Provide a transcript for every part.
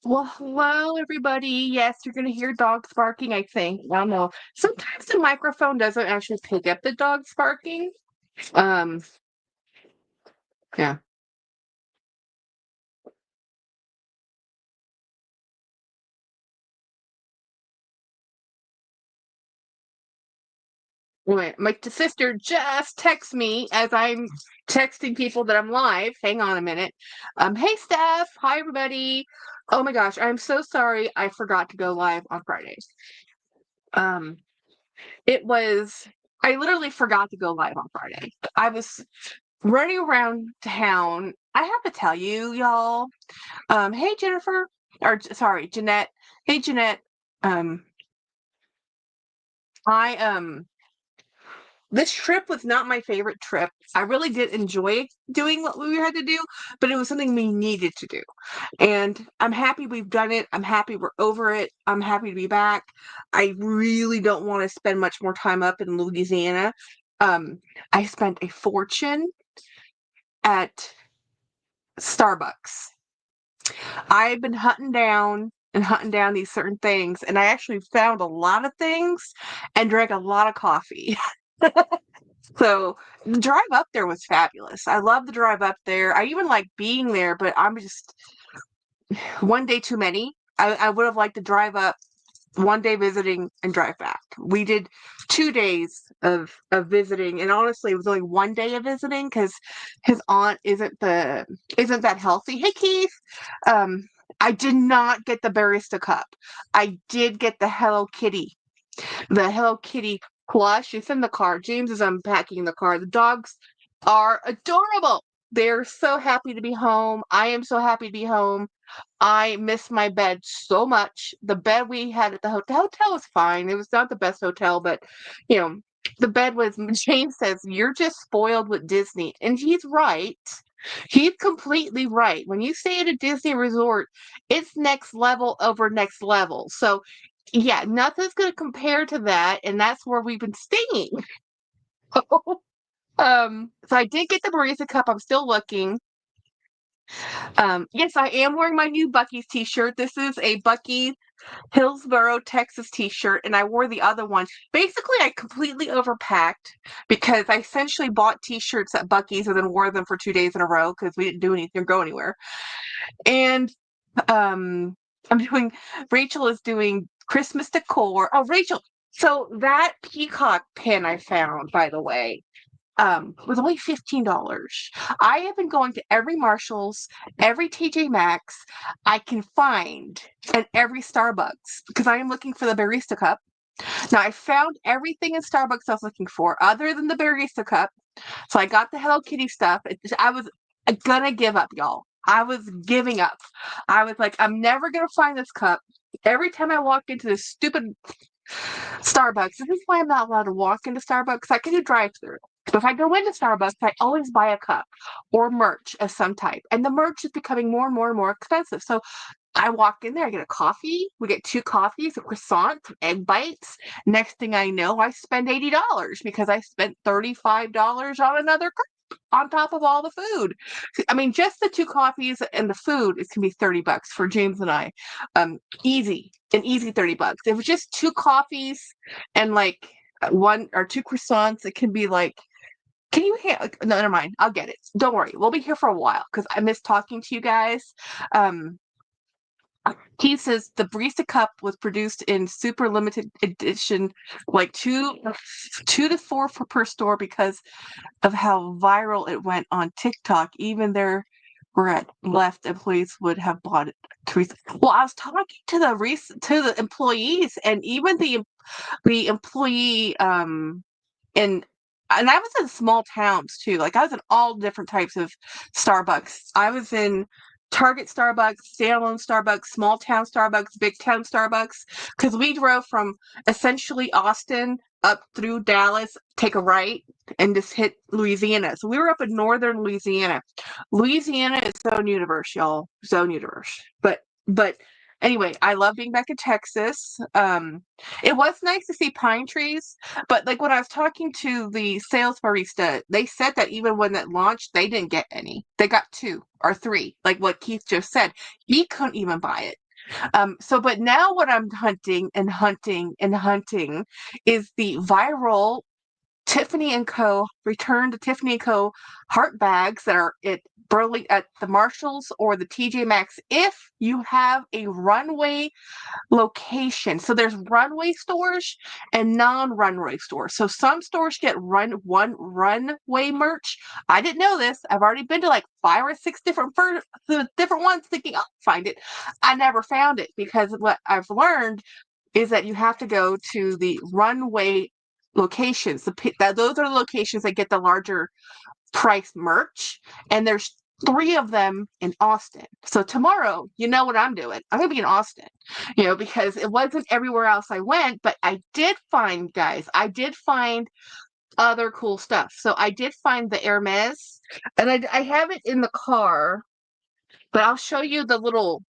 Well, hello everybody. Yes, you're gonna hear dogs barking, I think. I don't know. Sometimes the microphone doesn't actually pick up the dogs barking. Um, yeah. Anyway, my sister just texted me as I'm texting people that I'm live. Hang on a minute. Hey Steph. Hi everybody. Oh my gosh, I'm so sorry I forgot to go live on Fridays. Um, it was I literally forgot to go live on Friday. I was running around town. I have to tell you, y'all. Hey Jennifer, or sorry, Jeanette. Hey Jeanette. Um, I this trip was not my favorite trip. I really did enjoy doing what we had to do, but it was something we needed to do. And I'm happy we've done it. I'm happy we're over it. I'm happy to be back. I really don't want to spend much more time up in Louisiana. Um, I spent a fortune at Starbucks. I've been hunting down these certain things, and I actually found a lot of things and drank a lot of coffee. So the drive up there was fabulous. I love the drive up there. I even like being there, but I'm just one day too many. I would have liked to drive up one day visiting and drive back. We did 2 days of visiting, and honestly, it was only one day of visiting because his aunt isn't that healthy. Hey Keith, um, I did not get the barista cup. I did get the Hello Kitty plush. It's in the car. James is unpacking the car. The dogs are adorable. They're so happy to be home. I am so happy to be home. I miss my bed so much. The bed we had at the hotel was fine. It was not the best hotel, but you know, the bed was. James says you're just spoiled with Disney, and he's right. He's completely right. When you stay at a Disney resort, it's next level over next level. So, yeah, nothing's going to compare to that, and that's where we've been staying. So I did get the barista cup. I'm still looking. Yes, I am wearing my new Bucky's t-shirt. This is a Bucky Hillsboro, Texas t-shirt, and I wore the other one. Basically, I completely overpacked because I essentially bought t-shirts at Bucky's and then wore them for 2 days in a row because we didn't do anything or go anywhere. And um, I'm doing. Rachel is doing Christmas decor. Oh, Rachel. So that peacock pin I found, by the way, was only $15. I have been going to every Marshalls, every TJ Maxx I can find, and every Starbucks because I am looking for the barista cup. Now I found everything in Starbucks I was looking for, other than the barista cup. So I got the Hello Kitty stuff. I was gonna give up, y'all. I was giving up. I was like, I'm never gonna find this cup. Every time I walk into this stupid Starbucks. This is why I'm not allowed to walk into Starbucks. I can do drive-through. But if I go into Starbucks, I always buy a cup or merch of some type. And the merch is becoming more and more and more expensive. So I walk in there, I get a coffee. We get two coffees, a croissant, some egg bites. Next thing I know, I spend $80 because I spent $35 on another cup on top of all the food. I mean, just the two coffees and the food, it can be $30 for James and I. Easy, an easy $30. If it's just two coffees and like one or two croissants, it can be like, can you hear? No, never mind. I'll get it. Don't worry. We'll be here for a while because I miss talking to you guys. Um, he says the barista cup was produced in super limited edition, like two to four per store because of how viral it went on TikTok. Even their left employees would have bought it. Teresa. Well, I was talking to the employees, and even the employee in and I was in small towns too. Like I was in all different types of Starbucks. I was in Target Starbucks, standalone Starbucks, small town Starbucks, big town Starbucks, because we drove from essentially Austin up through Dallas, take a right, and just hit Louisiana. So we were up in northern Louisiana. Louisiana is zone universe, y'all. Zone universe. But anyway, I love being back in Texas. It was nice to see pine trees, but like when I was talking to the sales barista, they said that even when that launched, they didn't get any. They got two or three, like what Keith just said. He couldn't even buy it. But now what I'm hunting and hunting and hunting is the viral Tiffany and Co. Return to Tiffany and Co. heart bags that are at the Marshalls or the TJ Maxx if you have a runway location. So there's runway stores and non-runway stores. So some stores get one runway merch. I didn't know this. I've already been to like 5 or 6 different ones thinking I'll find it. I never found it because what I've learned is that you have to go to the runway locations. Those are the locations that get the larger price merch, and there's 3 of them in Austin. So tomorrow, you know what I'm doing. I'm gonna be in Austin, because it wasn't everywhere else I went, but I did find, guys, other cool stuff. So I did find the Hermes, and I have it in the car, but I'll show you it's a little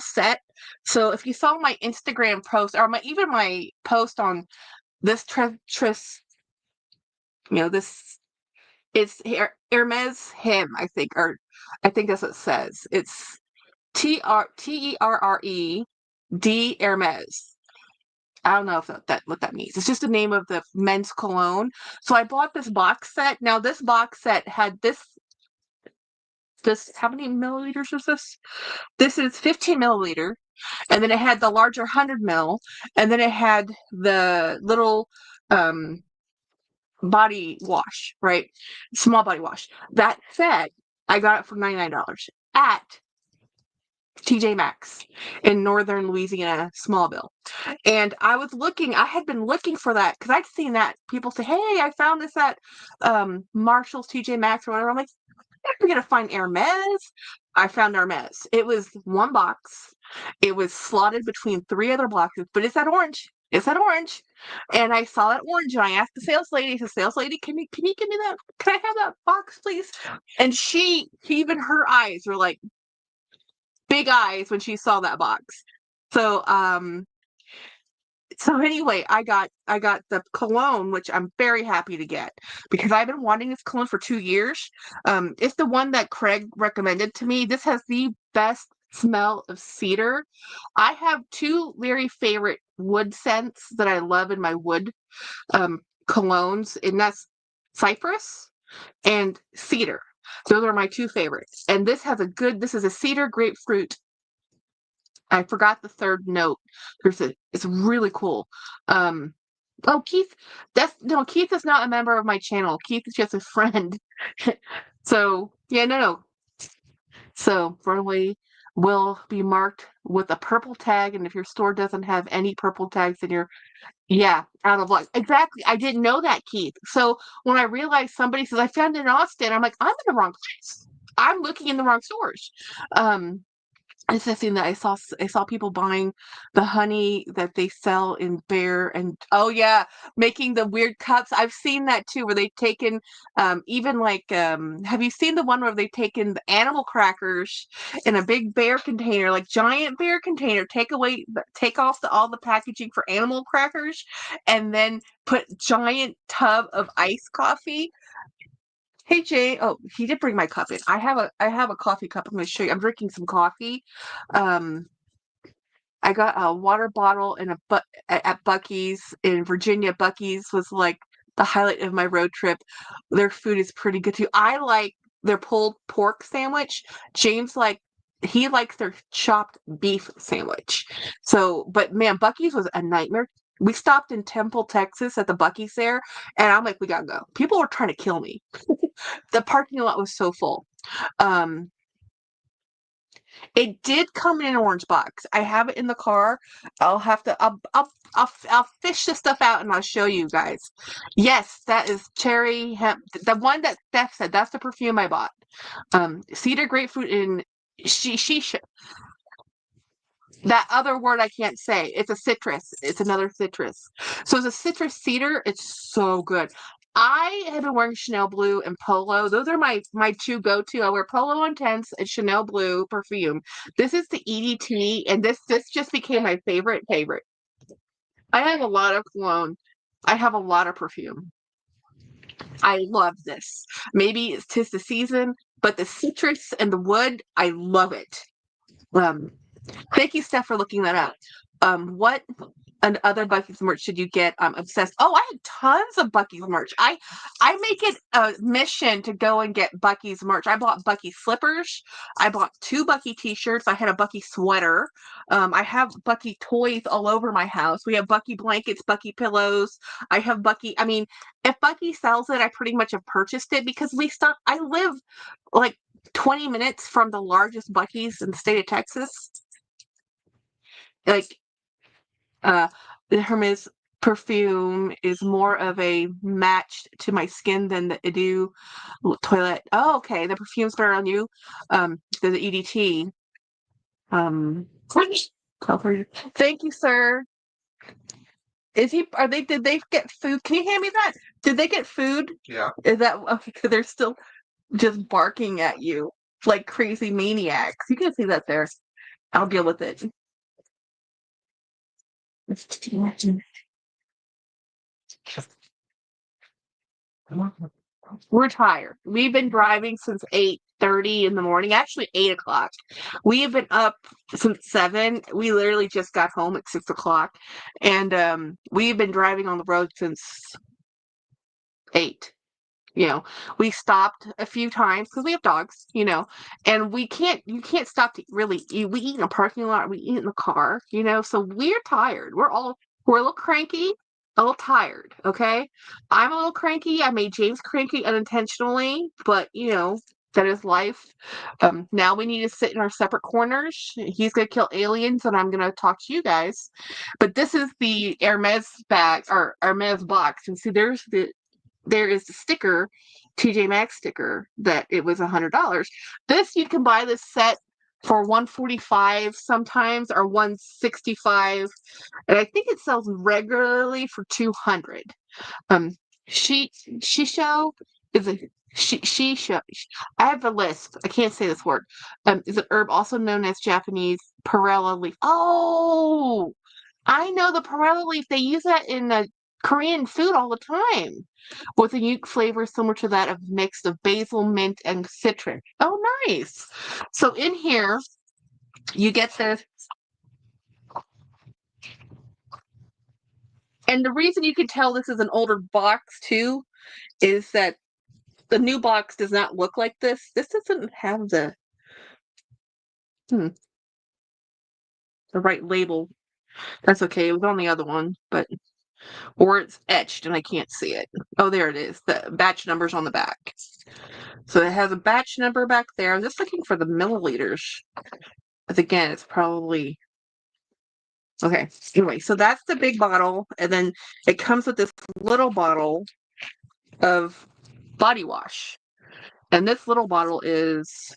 set. So if you saw my Instagram post or even my post on this this it's Hermes him, I think, or I think that's what it says. It's TERRED Hermes. I don't know if that what that means. It's just the name of the men's cologne. So I bought this box set. Now this box set had this how many milliliters was this? This is 15 milliliter, and then it had the larger 100 mil, and then it had the little um body wash, right? Small body wash. That said, I got it for $99 at TJ Maxx in northern Louisiana, Smallville. And I had been looking for that because I'd seen that people say, hey, I found this at Marshall's, TJ Maxx, or whatever. I'm like, I'm going to find Hermes. I found Hermes. It was one box. It was slotted between 3 other boxes, but it's that orange. It's that orange. And I saw that orange and I asked the sales lady, I said, sales lady, can you give me that? Can I have that box, please? And even her eyes were like big eyes when she saw that box. So, anyway, I got the cologne, which I'm very happy to get because I've been wanting this cologne for 2 years. It's the one that Craig recommended to me. This has the best smell of cedar. I have 2 very favorite wood scents that I love in my wood colognes, and that's cypress and cedar. Those are my 2 favorites. And this is a cedar grapefruit. I forgot the third note. It's really cool. Oh, Keith, Keith is not a member of my channel. Keith is just a friend. So, yeah, no. So, runway will be marked with a purple tag, and if your store doesn't have any purple tags, then you're, out of luck. Exactly. I didn't know that, Keith. So, when I realized somebody says, I found it in Austin, I'm like, I'm in the wrong place. I'm looking in the wrong stores. It's the thing that I saw people buying the honey that they sell in Bear, and oh yeah, making the weird cups. I've seen that too, where they've taken even like have you seen the one where they've taken the animal crackers in a big Bear container, like giant Bear container, take off all the packaging for animal crackers, and then put giant tub of iced coffee. Hey Jay, oh, he did bring my cup in. I have a coffee cup. I'm going to show you. I'm drinking some coffee. Um, I got a water bottle at Buc-ee's in Virginia. Buc-ee's was like the highlight of my road trip. Their food is pretty good too. I like their pulled pork sandwich. James he likes their chopped beef sandwich. So, but man, Buc-ee's was a nightmare. We stopped in Temple, Texas at the Buc-ee's there, and I'm like, we gotta go. People were trying to kill me. The parking lot was so full. Um, it did come in an orange box. I have it in the car. I'll fish the stuff out and I'll show you guys. Yes, that is cherry hemp. The one that Steph said, that's the perfume I bought. Cedar grapefruit and shisha. That other word I can't say. It's a citrus. It's another citrus. So it's a citrus cedar. It's so good. I have been wearing Chanel Blue and Polo. Those are my 2 go-to. I wear Polo Intense and Chanel Blue perfume. This is the EDT, and this just became my favorite. I have a lot of cologne. I have a lot of perfume. I love this. Maybe it's 'tis the season, but the citrus and the wood, I love it. Thank you, Steph, for looking that up. What and other Bucky's merch should you get? I'm obsessed. Oh, I had tons of Bucky's merch. I make it a mission to go and get Bucky's merch. I bought Bucky slippers. I bought 2 Bucky t-shirts. I had a Bucky sweater. I have Bucky toys all over my house. We have Bucky blankets, Bucky pillows. I have Bucky. I mean, if Bucky sells it, I pretty much have purchased it because I live like 20 minutes from the largest Bucky's in the state of Texas. Like, the Hermes perfume is more of a match to my skin than the Edu toilet. Oh, okay. The perfume's better on you. The EDT. Thank you, sir. Did they get food? Can you hand me that? Did they get food? Yeah. Is that okay? They're still just barking at you like crazy maniacs. You can see that there. I'll deal with it. We're tired. We've been driving since 8:30 in the morning, actually 8 o'clock. We have been up since 7. We literally just got home at 6 o'clock. And we've been driving on the road since 8. We stopped a few times because we have dogs, and you can't stop to really eat. We eat in a parking lot, we eat in the car, so we're tired. We're a little cranky, a little tired, okay? I'm a little cranky. I made James cranky unintentionally, but that is life. Now we need to sit in our separate corners. He's gonna kill aliens, and I'm gonna talk to you guys. But this is the Hermes bag or Hermes box, and see, there is the sticker, TJ Maxx sticker, that it was $100. This, you can buy this set for $145 sometimes, or $165, and I think it sells regularly for $200. Shisho is a shisho. I have a list. I can't say this word. Is an herb also known as Japanese perilla leaf. Oh, I know the perilla leaf. They use that in Korean food all the time, with a unique flavor similar to that of mix of basil, mint, and citric. Oh, nice. So in here, you get this. And the reason you can tell this is an older box, too, is that the new box does not look like this. This doesn't have the right label. That's okay. It was on the other one, or it's etched and I can't see it. Oh, there it is. The batch number's on the back. So it has a batch number back there. I'm just looking for the milliliters. But again, it's probably okay. Anyway, so that's the big bottle, and then it comes with this little bottle of body wash. And this little bottle is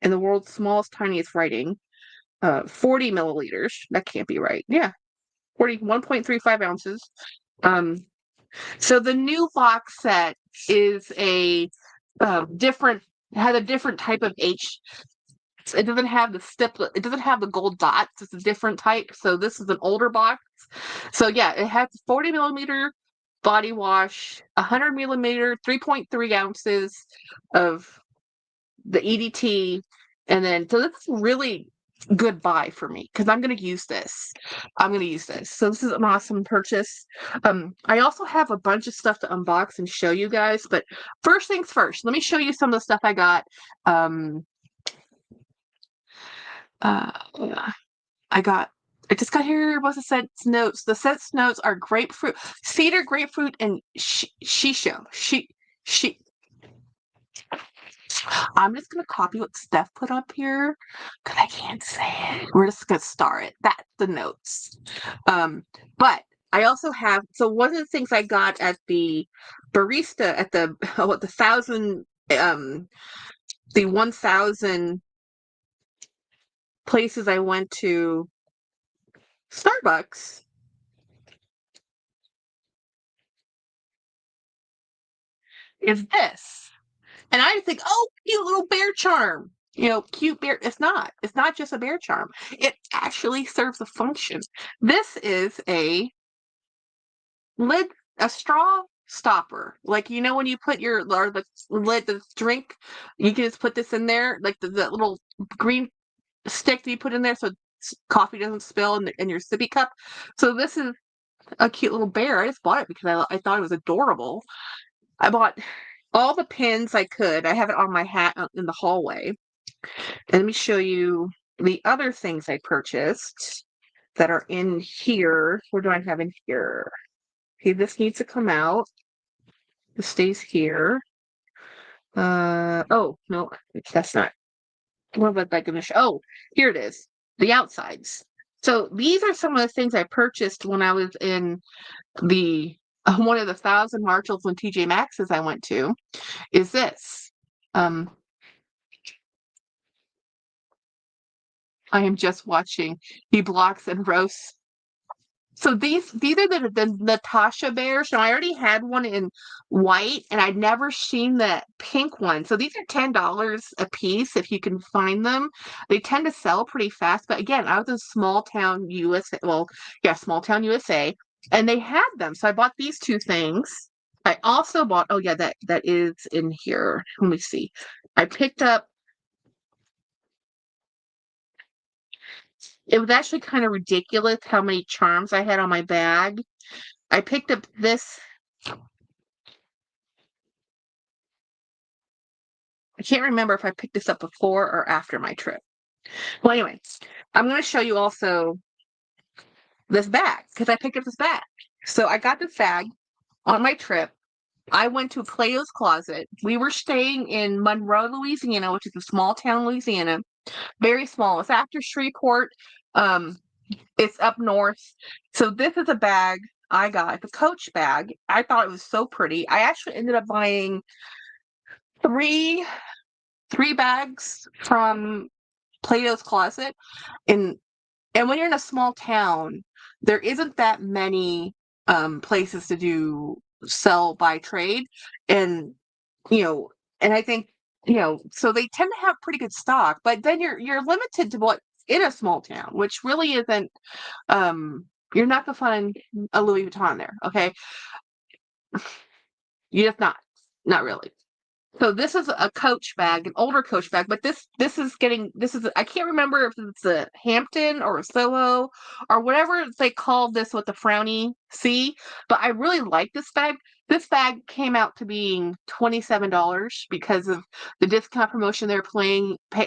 in the world's smallest, tiniest writing, 40 milliliters. That can't be right. Yeah, 1.35 ounces. So the new box set is a different, has a different type of H. It doesn't have the stiplet. It doesn't have the gold dots. It's a different type. So this is an older box. So yeah, it has 40 milliliter body wash, 100 milliliter, 3.3 ounces of the EDT, and then so this is really good buy for me because I'm going to use this. So this is an awesome purchase. I also have a bunch of stuff to unbox and show you guys, but first things first, let me show you some of the stuff I got. I just got here. What's the scent's notes? The scent's notes are grapefruit, cedar, grapefruit, and shisho. I'm just gonna copy what Steph put up here because I can't say it. We're just gonna star it. That's the notes. But I also have. So one of the things I got at the barista at the 1,000 places I went to Starbucks is this. And I think, oh, cute little bear charm. Cute bear. It's not. It's not just a bear charm. It actually serves a function. This is a straw stopper. Like, when you put the lid, the drink, you can just put this in there, like the little green stick that you put in there so coffee doesn't spill in your sippy cup. So this is a cute little bear. I just bought it because I thought it was adorable. I bought all the pins I could. I have it on my hat in the hallway. And let me show you the other things I purchased that are in here. What do I have in here? Okay, this needs to come out. This stays here. Oh, no, that's not. What was I going to show? Oh, here it is. The outsides. So these are some of the things I purchased when I was in the one of the 1,000 Marshalls and TJ Maxx's I went to. Is this? I am just watching. He blocks and roasts. So these are the Natasha bears. Now I already had one in white, and I'd never seen the pink one. So these are $10 a piece if you can find them. They tend to sell pretty fast. But again, I was in small town USA. Well, yeah, small town USA, and they had them. So I bought these two things. I also bought. Oh yeah, that is in here. Let me see. I picked up. It was actually kind of ridiculous how many charms I had on my bag. I picked up this. I can't remember if I picked this up before or after my trip. Well, anyway, I'm going to show you also this bag because I picked up this bag. So I got this bag on my trip. I went to Plato's Closet. We were staying in Monroe, Louisiana, which is a small town in Louisiana. Very small. It's after Shreveport. It's up north. So this is a bag I got. It's a Coach bag. I thought it was so pretty. I actually ended up buying three bags from Plato's Closet. And when you're in a small town, there isn't that many places to do sell by trade. And and I think, so they tend to have pretty good stock, but then you're limited to what's in a small town, which really isn't you're not gonna find a Louis Vuitton there, okay? You're just not really. So this is a Coach bag, an older Coach bag, but this is I can't remember if it's a Hampton or a Soho or whatever they call this with the frowny C, but I really like this bag. This bag came out to being $27 because of the discount promotion they're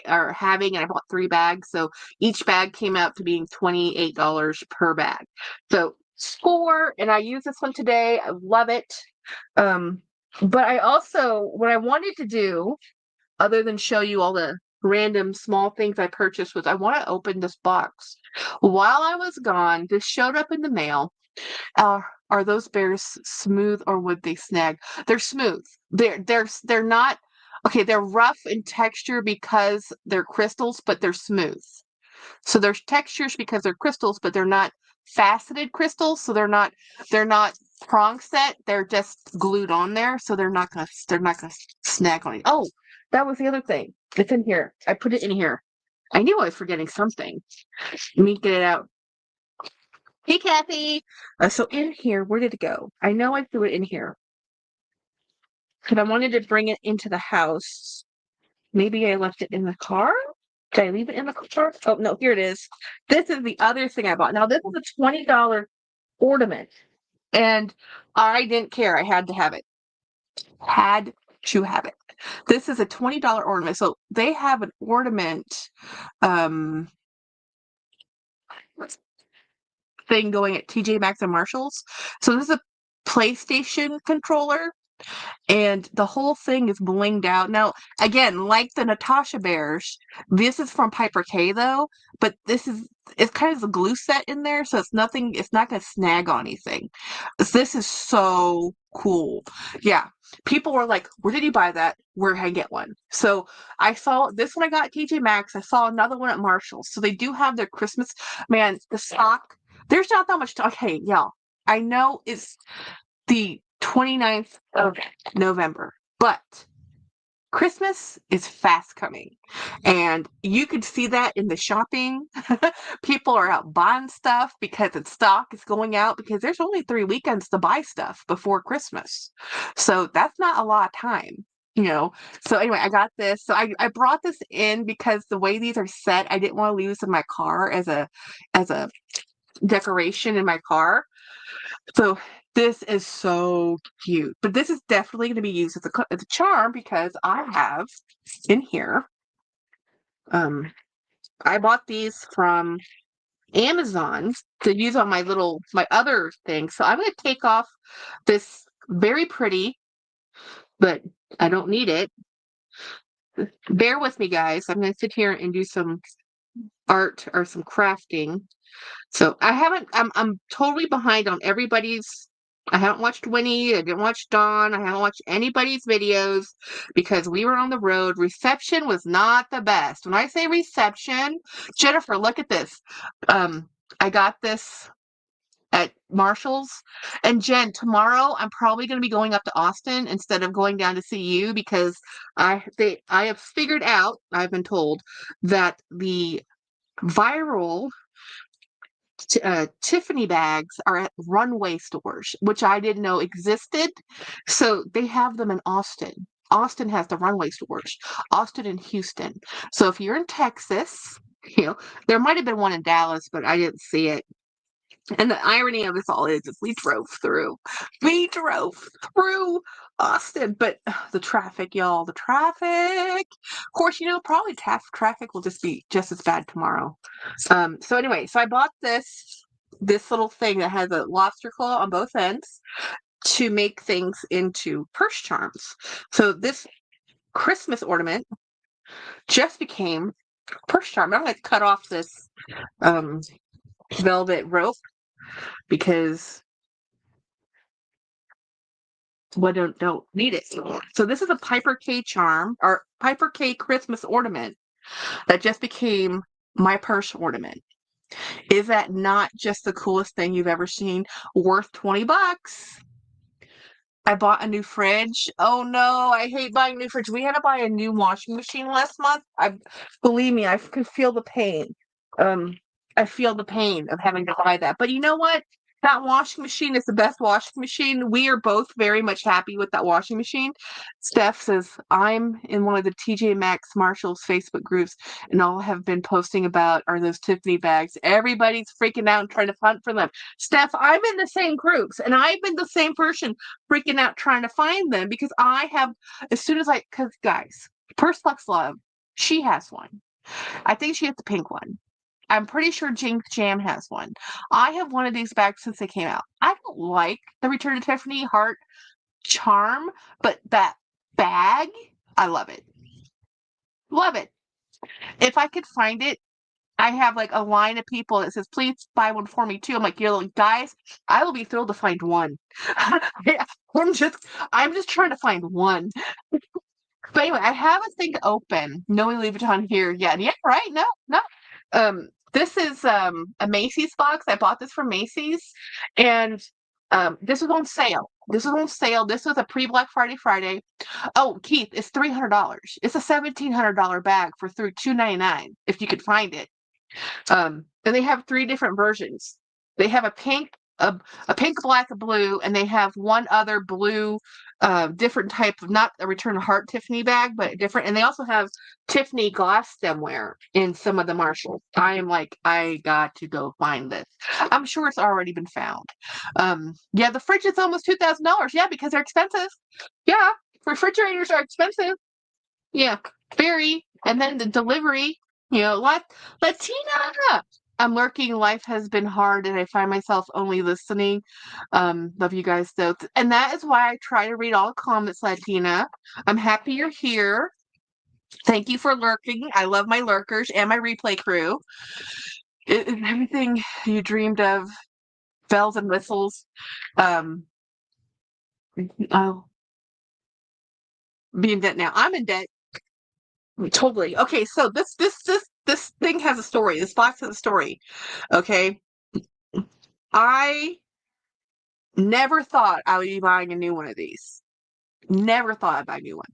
or having, and I bought 3 bags, so each bag came out to being $28 per bag. So score, and I use this one today. I love it. But I also, what I wanted to do, other than show you all the random small things I purchased, was I want to open this box. While I was gone, this showed up in the mail. Are those bears smooth or would they snag? They're smooth. They're not okay. They're rough in texture because they're crystals, but they're smooth. So there's textures because they're crystals, but they're not faceted crystals. So they're not prong set. They're just glued on there. So they're not gonna snag on it. Oh, that was the other thing. It's in here. I put it in here. I knew I was forgetting something. Let me get it out. Hey, Kathy. So in here, where did it go? I know I threw it in here because I wanted to bring it into the house. Maybe I left it in the car. Did I leave it in the car? Oh, no, here it is. This is the other thing I bought. Now, this is a $20 ornament, and I didn't care. I had to have it. Had to have it. This is a $20 ornament. So they have an ornament thing going at TJ Maxx and Marshalls. So this is a PlayStation controller, and the whole thing is blinged out. Now, again, like the Natasha bears, this is from Piper K though, but it's kind of a glue set in there, so it's not gonna snag on anything. This is so cool. Yeah. People were like, where did you buy that? Where can I get one? So I saw this one I got at TJ Maxx. I saw another one at Marshalls. So they do have their Christmas. Man, the stock, there's not that much stock. Hey, y'all, I know it's the 29th of November, but Christmas is fast coming, and you could see that in the shopping. People are out buying stuff because its stock is going out because there's only 3 weekends to buy stuff before Christmas. So that's not a lot of time. So anyway, I got this. So I brought this in because the way these are set, I didn't want to leave this in my car as a decoration in my car. So this is so cute. But this is definitely going to be used as a charm because I have in here. I bought these from Amazon to use on my other thing. So I'm going to take off this very pretty, but I don't need it. Bear with me, guys. I'm going to sit here and do some art or some crafting. So I'm totally behind on everybody's. I haven't watched Winnie. I didn't watch Dawn. I haven't watched anybody's videos because we were on the road. Reception was not the best. When I say reception, Jennifer, look at this. I got this at Marshall's. And Jen, tomorrow I'm probably going to be going up to Austin instead of going down to see you because I have figured out, I've been told, that the viral Tiffany bags are at runway stores, which I didn't know existed. So they have them in Austin. Austin has the runway stores, Austin and Houston. So if you're in Texas, there might have been one in Dallas, but I didn't see it. And the irony of this all is we drove through. We drove through Austin, but the traffic, y'all, the traffic. Of course, probably traffic will just be just as bad tomorrow. So anyway, so I bought this little thing that has a lobster claw on both ends to make things into purse charms. So this Christmas ornament just became purse charm. I'm going to cut off this velvet rope because don't need it anymore. So this is a Piper K charm or Piper K Christmas ornament that just became my purse ornament. Is that not just the coolest thing you've ever seen? Worth $20. I bought a new fridge. Oh no, I hate buying a new fridge. We had to buy a new washing machine last month. Believe me, I can feel the pain. I feel the pain of having to buy that. But you know what? That washing machine is the best washing machine. We are both very much happy with that washing machine. Steph says, I'm in one of the TJ Maxx Marshalls Facebook groups, and all I have been posting about are those Tiffany bags. Everybody's freaking out and trying to hunt for them. Steph, I'm in the same groups, and I've been the same person freaking out trying to find them because because guys, Purse Lux Love, she has one. I think she has the pink one. I'm pretty sure Jinx Jam has one. I have one of these bags since they came out. I don't like the Return to Tiffany heart charm, but that bag, I love it. Love it. If I could find it, I have like a line of people that says, please buy one for me too. I'm like, guys, I will be thrilled to find one. I'm just trying to find one. But anyway, I have a thing open. No Louis Vuitton here yet. Yeah, right? No. This is a Macy's box. I bought this from Macy's, and this was on sale. This was a pre-Black Friday. Oh, Keith, it's $300. It's a $1,700 bag for through $299 if you could find it. And they have 3 different versions. They have a pink, black, a blue, and they have one other blue, different type of, not a Return to Heart Tiffany bag, but different. And they also have Tiffany glass stemware in some of the Marshalls. I am like, I got to go find this. I'm sure it's already been found. Yeah, the fridge is almost $2,000. Yeah, because they're expensive. Yeah, refrigerators are expensive. Yeah, very. And then the delivery, Latina. I'm lurking. Life has been hard, and I find myself only listening. Love you guys though, and that is why I try to read all the comments, Latina. I'm happy you're here. Thank you for lurking. I love my lurkers and my replay crew. Everything you dreamed of, bells and whistles. I'll be in debt now. I'm in debt. Totally. Okay, so this thing has a story. This box has a story. Okay. I never thought I would be buying a new one of these. Never thought I'd buy a new one.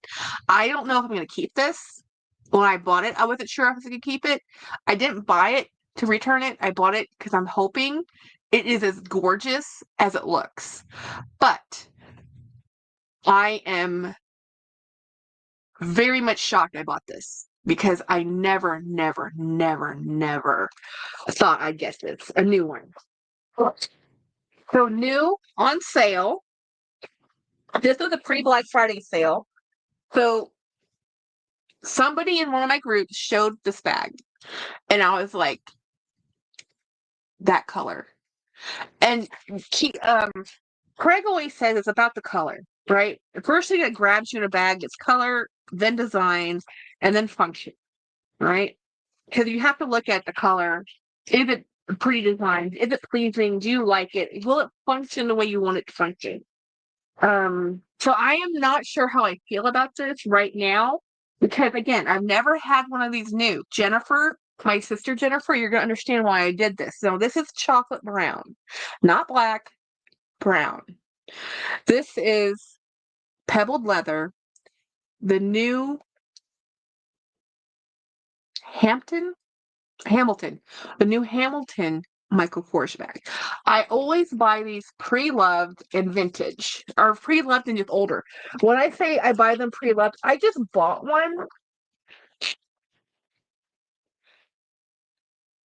I don't know if I'm going to keep this. When I bought it, I wasn't sure if I was going to keep it. I didn't buy it to return it. I bought it because I'm hoping it is as gorgeous as it looks. But I am very much shocked I bought this because I never, never, never, never thought I'd get this, a new one. So new on sale. This was a pre-Black Friday sale. So somebody in one of my groups showed this bag, and I was like, that color. And Craig always says it's about the color, right? The first thing that grabs you in a bag is color, then design, and then function, right? Because you have to look at the color. Is it pretty designed? Is it pleasing? Do you like it? Will it function the way you want it to function? So I am not sure how I feel about this right now because again, I've never had one of these new. Jennifer, my sister Jennifer, you're gonna understand why I did this. So this is chocolate brown, not black, brown. This is pebbled leather, the new Hamilton, the new Hamilton Michael Kors bag. I always buy these pre-loved and vintage, or pre-loved and just older. When I say I buy them pre-loved, I just bought one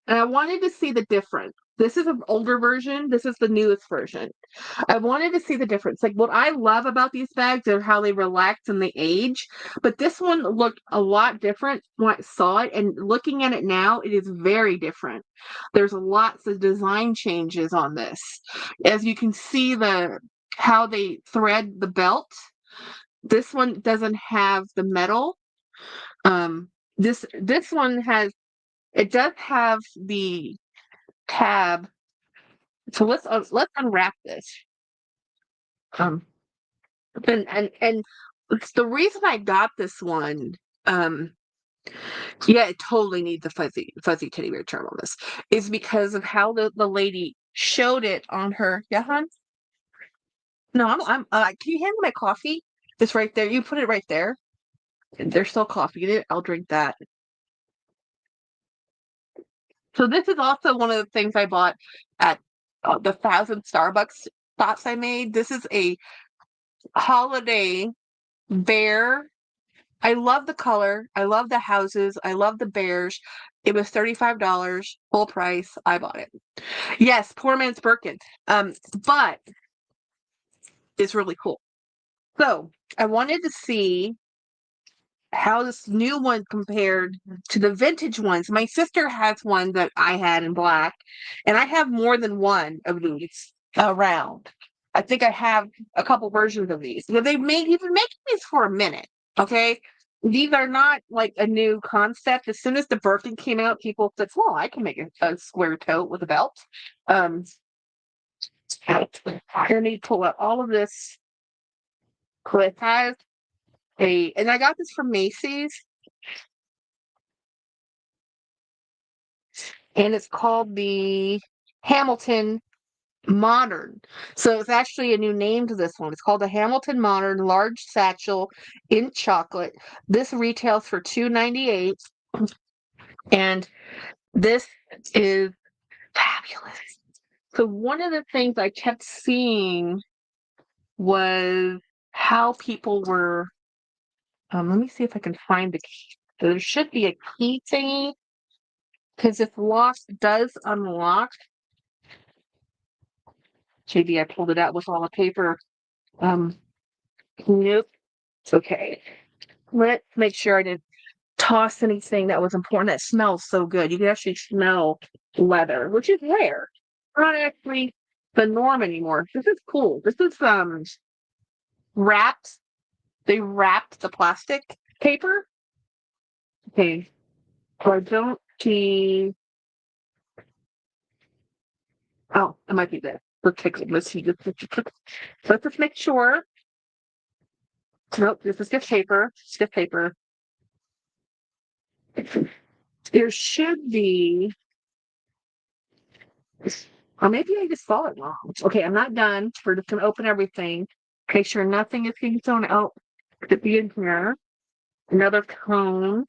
and I wanted to see the difference. This is an older version. This is the newest version. I wanted to see the difference. Like what I love about these bags are how they relax and they age. But this one looked a lot different when I saw it. And looking at it now, it is very different. There's lots of design changes on this. As you can see how they thread the belt. This one doesn't have the metal. This one does have the tab. So let's unwrap this. Um, and it's the reason I got this one. Um, yeah, it totally needs a fuzzy teddy bear charm on this. Is because of how the lady showed it on her. Yeah, hon. No, I'm. Can you hand me my coffee? It's right there. You put it right there. There's still coffee in it. I'll drink that. So this is also one of the things I bought at the 1,000 Starbucks stops I made. This is a holiday bear. I love the color. I love the houses. I love the bears. It was $35, full price. I bought it. Yes, poor man's Birkin. But it's really cool. So I wanted to see how this new one compared to the vintage ones. My sister has one that I had in black, and I have more than one of these around. I think I have a couple versions of these. They've been making these for a minute. Okay. These are not like a new concept. As soon as the Birkin came out, people said, well, I can make a square tote with a belt. I need to pull up all of this. It has and I got this from Macy's, and it's called the Hamilton Modern. So it's actually a new name to this one. It's called the Hamilton Modern Large Satchel in Chocolate. This retails for $2.98, and this is fabulous. So one of the things I kept seeing was how people were. Let me see if I can find the key. There should be a key thingy because if locked does unlock. JB, I pulled it out with all the paper. Nope. It's okay. Let's make sure I didn't toss anything that was important. That smells so good. You can actually smell leather, which is rare. Not actually the norm anymore. This is cool. This is wrapped. They wrapped the plastic paper. Okay. So I don't see. Oh, it might be this. Let's see. Let's just make sure. Nope, this is stiff paper. Stiff paper. There should be, or maybe I just saw it wrong. Okay, I'm not done. We're just gonna open everything. Make sure nothing is being thrown out to be in here. Another cone.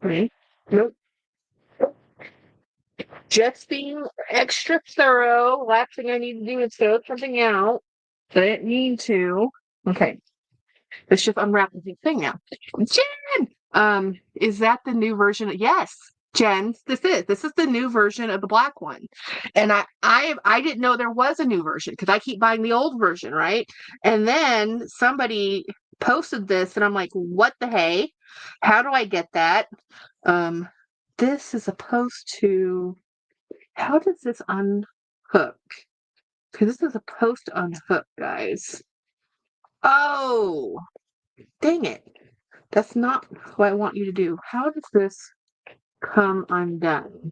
Okay. Nope. Just being extra thorough. Last thing I need to do is throw something out that I didn't need to. Okay. Let's just unwrap the thing now. Jen! Is that the new version? Yes, Jen, this is the new version of the black one. And I didn't know there was a new version because I keep buying the old version, right? And then somebody posted this and I'm like, what the hey? How do I get that? Um, this is supposed to, how does this unhook? Because this is supposed to unhook, guys. Oh, dang it. That's not what I want you to do. How does this come undone?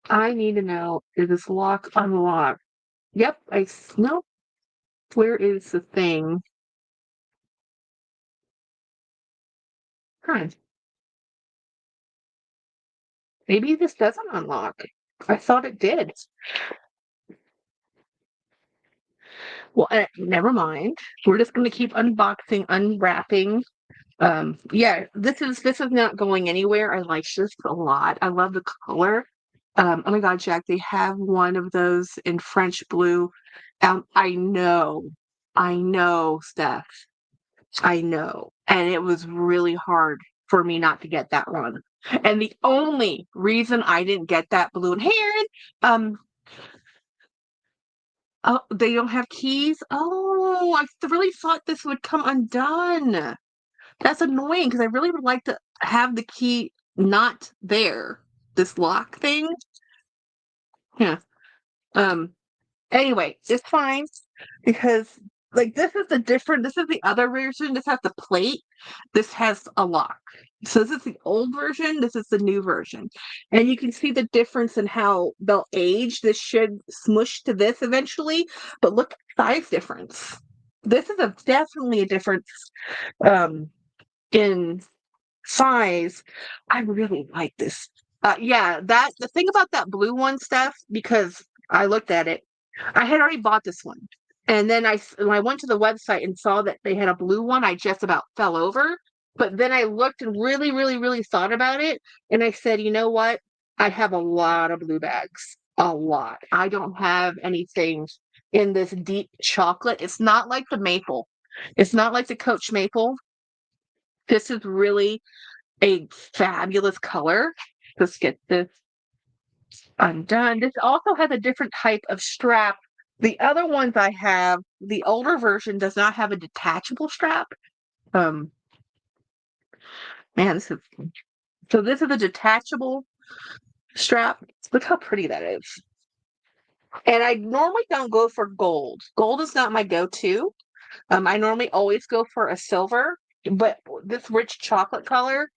I need to know, is this lock unlocked? Yep, no. Where is the thing? Huh. Maybe this doesn't unlock. I thought it did. Well, never mind. We're just going to keep unboxing, unwrapping. Yeah, this is not going anywhere. I like this a lot. I love the color. Oh my God, Jack, they have one of those in French blue. I know, Steph. I know. And it was really hard for me not to get that one. And the only reason I didn't get that blue and Heron, um, oh, they don't have keys. Oh, I really thought this would come undone. That's annoying because I really would like to have the key not there. This lock thing. Yeah. Um, Anyway, it's fine because like this is the other version. This has the plate. This has a lock. So this is the old version. This is the new version. And you can see the difference in how they'll age. This should smush to this eventually, but look at the size difference. This is definitely a difference in size. I really like this. Yeah, that the thing about that blue one, Steph, because I looked at it, I had already bought this one, and then when I went to the website and saw that they had a blue one, I just about fell over. But then I looked and really, really, really thought about it, and I said, you know what? I have a lot of blue bags, a lot. I don't have anything in this deep chocolate. It's not like the maple. It's not like the Coach Maple. This is really a fabulous color. Let's get this undone. This also has a different type of strap. The other ones I have, the older version does not have a detachable strap. Um, Man, this is a detachable strap. Look how pretty that is. And I normally don't go for gold. Gold is not my go-to. I normally always go for a silver, but this rich chocolate color,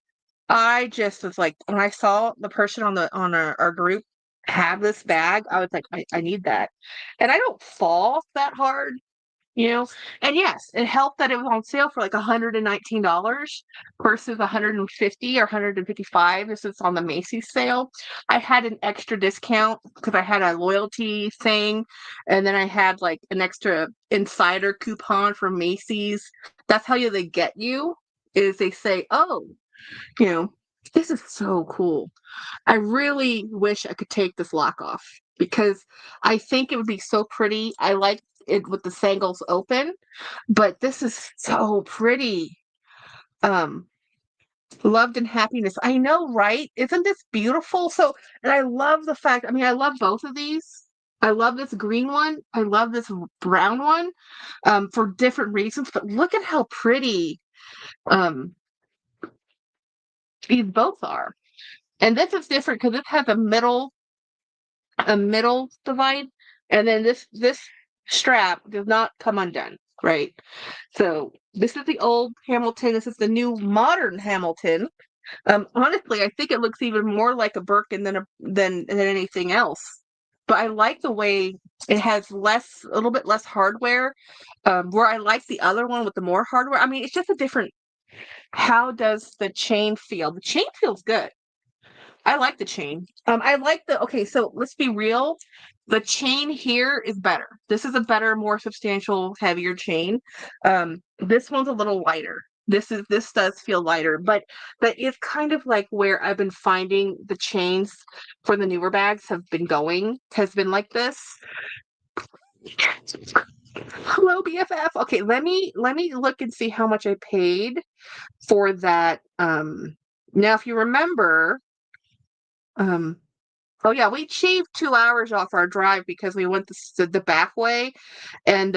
I just was like, when I saw the person on our group have this bag, I was like, I need that. And I don't fall that hard, you know. And yes, it helped that it was on sale for like $119 versus 150 or 155. This is on the Macy's sale. I had an extra discount because I had a loyalty thing, and then I had like an extra insider coupon from Macy's. That's how they get you, is they say, oh, you know, this is so cool. I really wish I could take this lock off because I think it would be so pretty. I like it with the sangles open, but this is so pretty. Um, Loved and happiness. I know, right? Isn't this beautiful? So, and I love the fact, I mean, I love both of these. I love this green one. I love this brown one, for different reasons, but look at how pretty, um, these both are. And this is different because this has a middle divide, and then this strap does not come undone, right? So this is the old Hamilton. This is the new modern Hamilton. Honestly, I think it looks even more like a Birkin than anything else. But I like the way it has a little bit less hardware. Where I like the other one with the more hardware. I mean, it's just a different. How does the chain feel? The chain feels good. I like the chain. I like okay, so let's be real. The chain here is better. This is a better, more substantial, heavier chain. This one's a little lighter. this does feel lighter, but that is kind of like where I've been finding the chains for the newer bags has been like this. Hello, BFF. Okay, let me look and see how much I paid for that. Now if you remember, um, oh yeah, we shaved 2 hours off our drive because we went the back way, and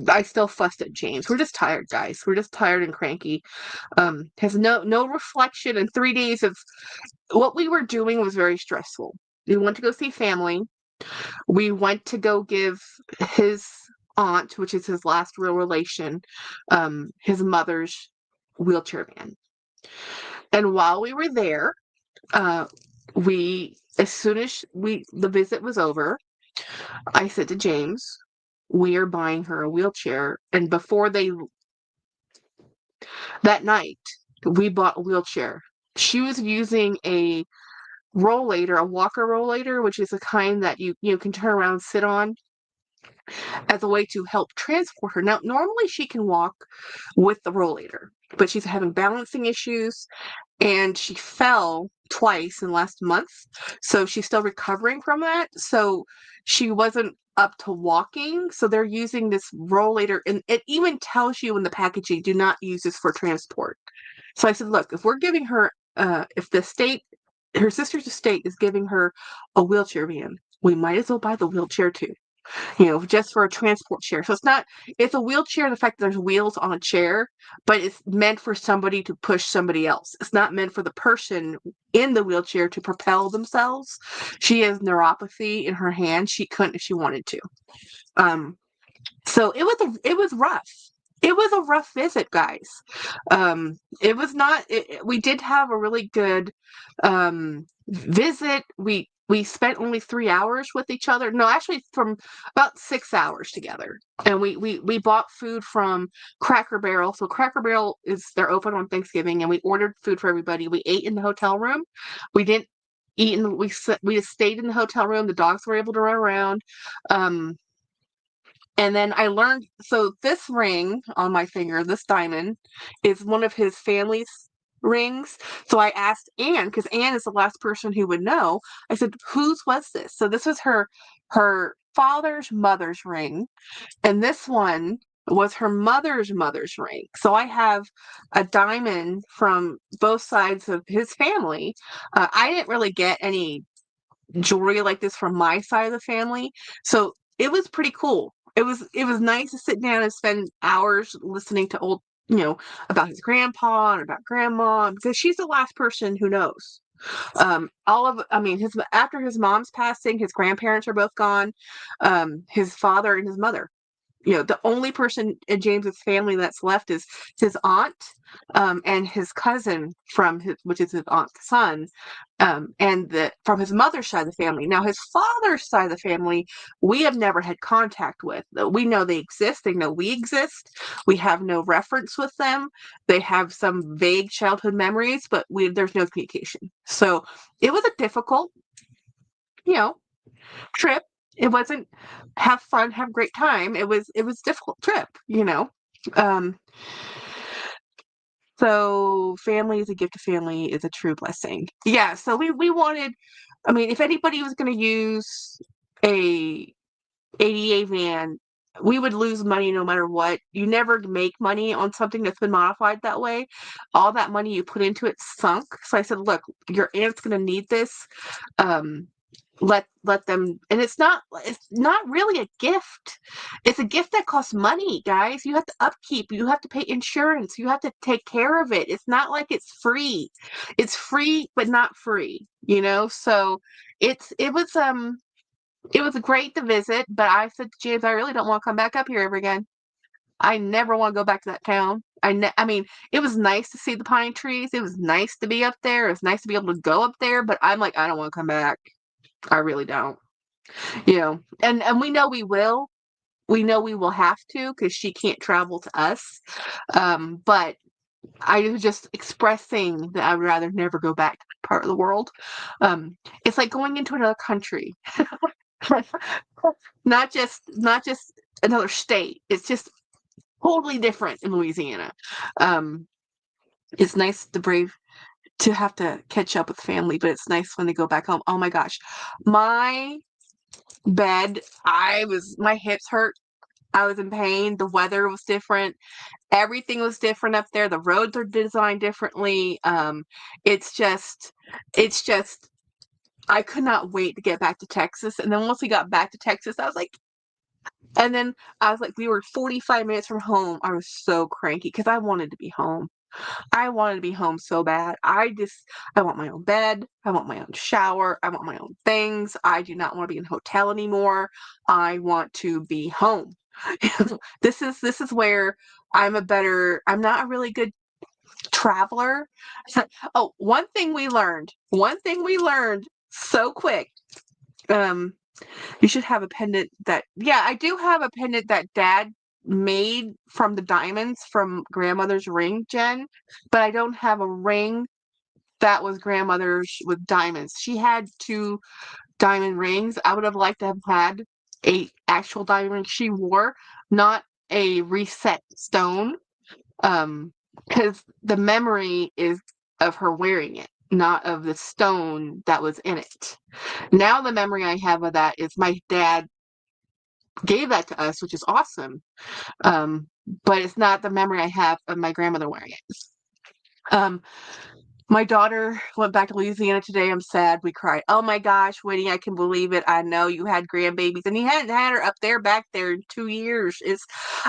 I still fussed at James. We're just tired, guys. We're just tired and cranky. Has no reflection, and 3 days of what we were doing was very stressful. We went to go see family. We went to go give his aunt, which is his last real relation, his mother's wheelchair van. And while we were there, uh, as soon as the visit was over, I said to James, we are buying her a wheelchair. And that night, we bought a wheelchair. She was using a rollator, a walker rollator, which is a kind that you can turn around and sit on as a way to help transport her. Now, normally she can walk with the rollator, but she's having balancing issues, and she fell twice in the last month, so she's still recovering from that. So she wasn't up to walking, so they're using this rollator, and it even tells you in the packaging, do not use this for transport. So I said, look, if we're giving her, if the state, her sister's estate is giving her a wheelchair van, we might as well buy the wheelchair too, just for a transport chair. So it's a wheelchair, the fact that there's wheels on a chair, but it's meant for somebody to push somebody else. It's not meant for the person in the wheelchair to propel themselves. She has neuropathy in her hand. She couldn't if she wanted to. So it was rough. It was a rough visit, guys. It was not. We did have a really good visit. We spent only 3 hours with each other. No, actually, from about 6 hours together. And we bought food from Cracker Barrel. So Cracker Barrel they're open on Thanksgiving, and we ordered food for everybody. We ate in the hotel room. We didn't eat we just stayed in the hotel room. The dogs were able to run around. And then I learned, so this ring on my finger, this diamond, is one of his family's rings. So I asked Anne, because Anne is the last person who would know. I said, whose was this? So this was her father's mother's ring, and this one was her mother's ring. So I have a diamond from both sides of his family. I didn't really get any jewelry like this from my side of the family, so it was pretty cool. It was nice to sit down and spend hours listening to old, about his grandpa and about grandma, because she's the last person who knows. His after his mom's passing, his grandparents are both gone. His father and his mother. The only person in James's family that's left is his aunt, and his cousin which is his aunt's son, and from his mother's side of the family. Now, his father's side of the family, we have never had contact with. We know they exist. They know we exist. We have no reference with them. They have some vague childhood memories, but there's no communication. So it was a difficult, trip. It wasn't have fun, have great time. It was difficult trip. Um, so family is a gift to family is a true blessing. Yeah. So we wanted. If anybody was going to use a ADA van, we would lose money no matter what. You never make money on something that's been modified that way. All that money you put into it sunk. So I said, look, your aunt's going to need this. Let them, and it's not really a gift. It's a gift that costs money, guys. You have to upkeep, you have to pay insurance, you have to take care of it. It's not like it's free. It's free but not free, so it was great to visit, but I said to James, I really don't want to come back up here ever again. I never want to go back to that town. It was nice to see the pine trees. It was nice to be up there. It was nice to be able to go up there, but I'm like, I don't want to come back. I really don't. And we know we will. We know we will have to, because she can't travel to us. But I was just expressing that I'd rather never go back to that part of the world. It's like going into another country. not just another state. It's just totally different in Louisiana. Um, it's nice to have to catch up with family, but it's nice when they go back home. Oh my gosh. My bed, my hips hurt. I was in pain. The weather was different. Everything was different up there. The roads are designed differently. It's just, it's just, I could not wait to get back to Texas. And then once we got back to Texas, I was like, and then I was like, we were 45 minutes from home. I was so cranky because I wanted to be home. I wanted to be home so bad. I want my own bed. I want my own shower. I want my own things. I do not want to be in a hotel anymore. I want to be home. This is where I'm not a really good traveler. Oh, one thing we learned so quick. Um, you should have a pendant yeah, I do have a pendant that Dad made from the diamonds from grandmother's ring, Jen, but I don't have a ring that was grandmother's with diamonds. She had 2 diamond rings. I would have liked to have had a actual diamond ring she wore, not a reset stone. Because the memory is of her wearing it, not of the stone that was in it. Now the memory I have of that is my dad gave that to us, which is awesome. Um, but it's not the memory I have of my grandmother wearing it. Um, my daughter went back to Louisiana today. I'm sad. We cried. Oh my gosh, Winnie, I can believe it. I know you had grandbabies, and you hadn't had her up there back there in 2 years.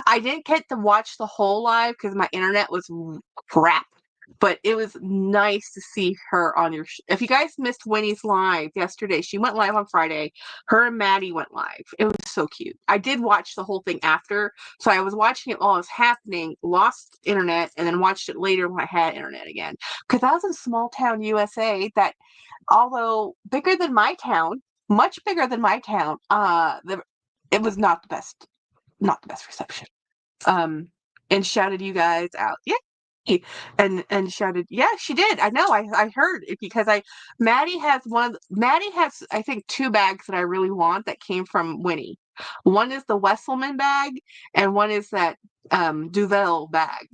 I didn't get to watch the whole live because my internet was crap. But it was nice to see her on your. If you guys missed Winnie's live yesterday, she went live on Friday. Her and Maddie went live. It was so cute. I did watch the whole thing after, so I was watching it while it was happening, lost internet, and then watched it later when I had internet again. Because I was in small town USA that, although bigger than my town, much bigger than my town, it was not the best reception. And shouted you guys out. Yeah. And shouted, yeah, she did. I know. I heard it because Maddie has I think 2 bags that I really want that came from Winnie. One is the Wesselman bag, and one is that Duvel bag.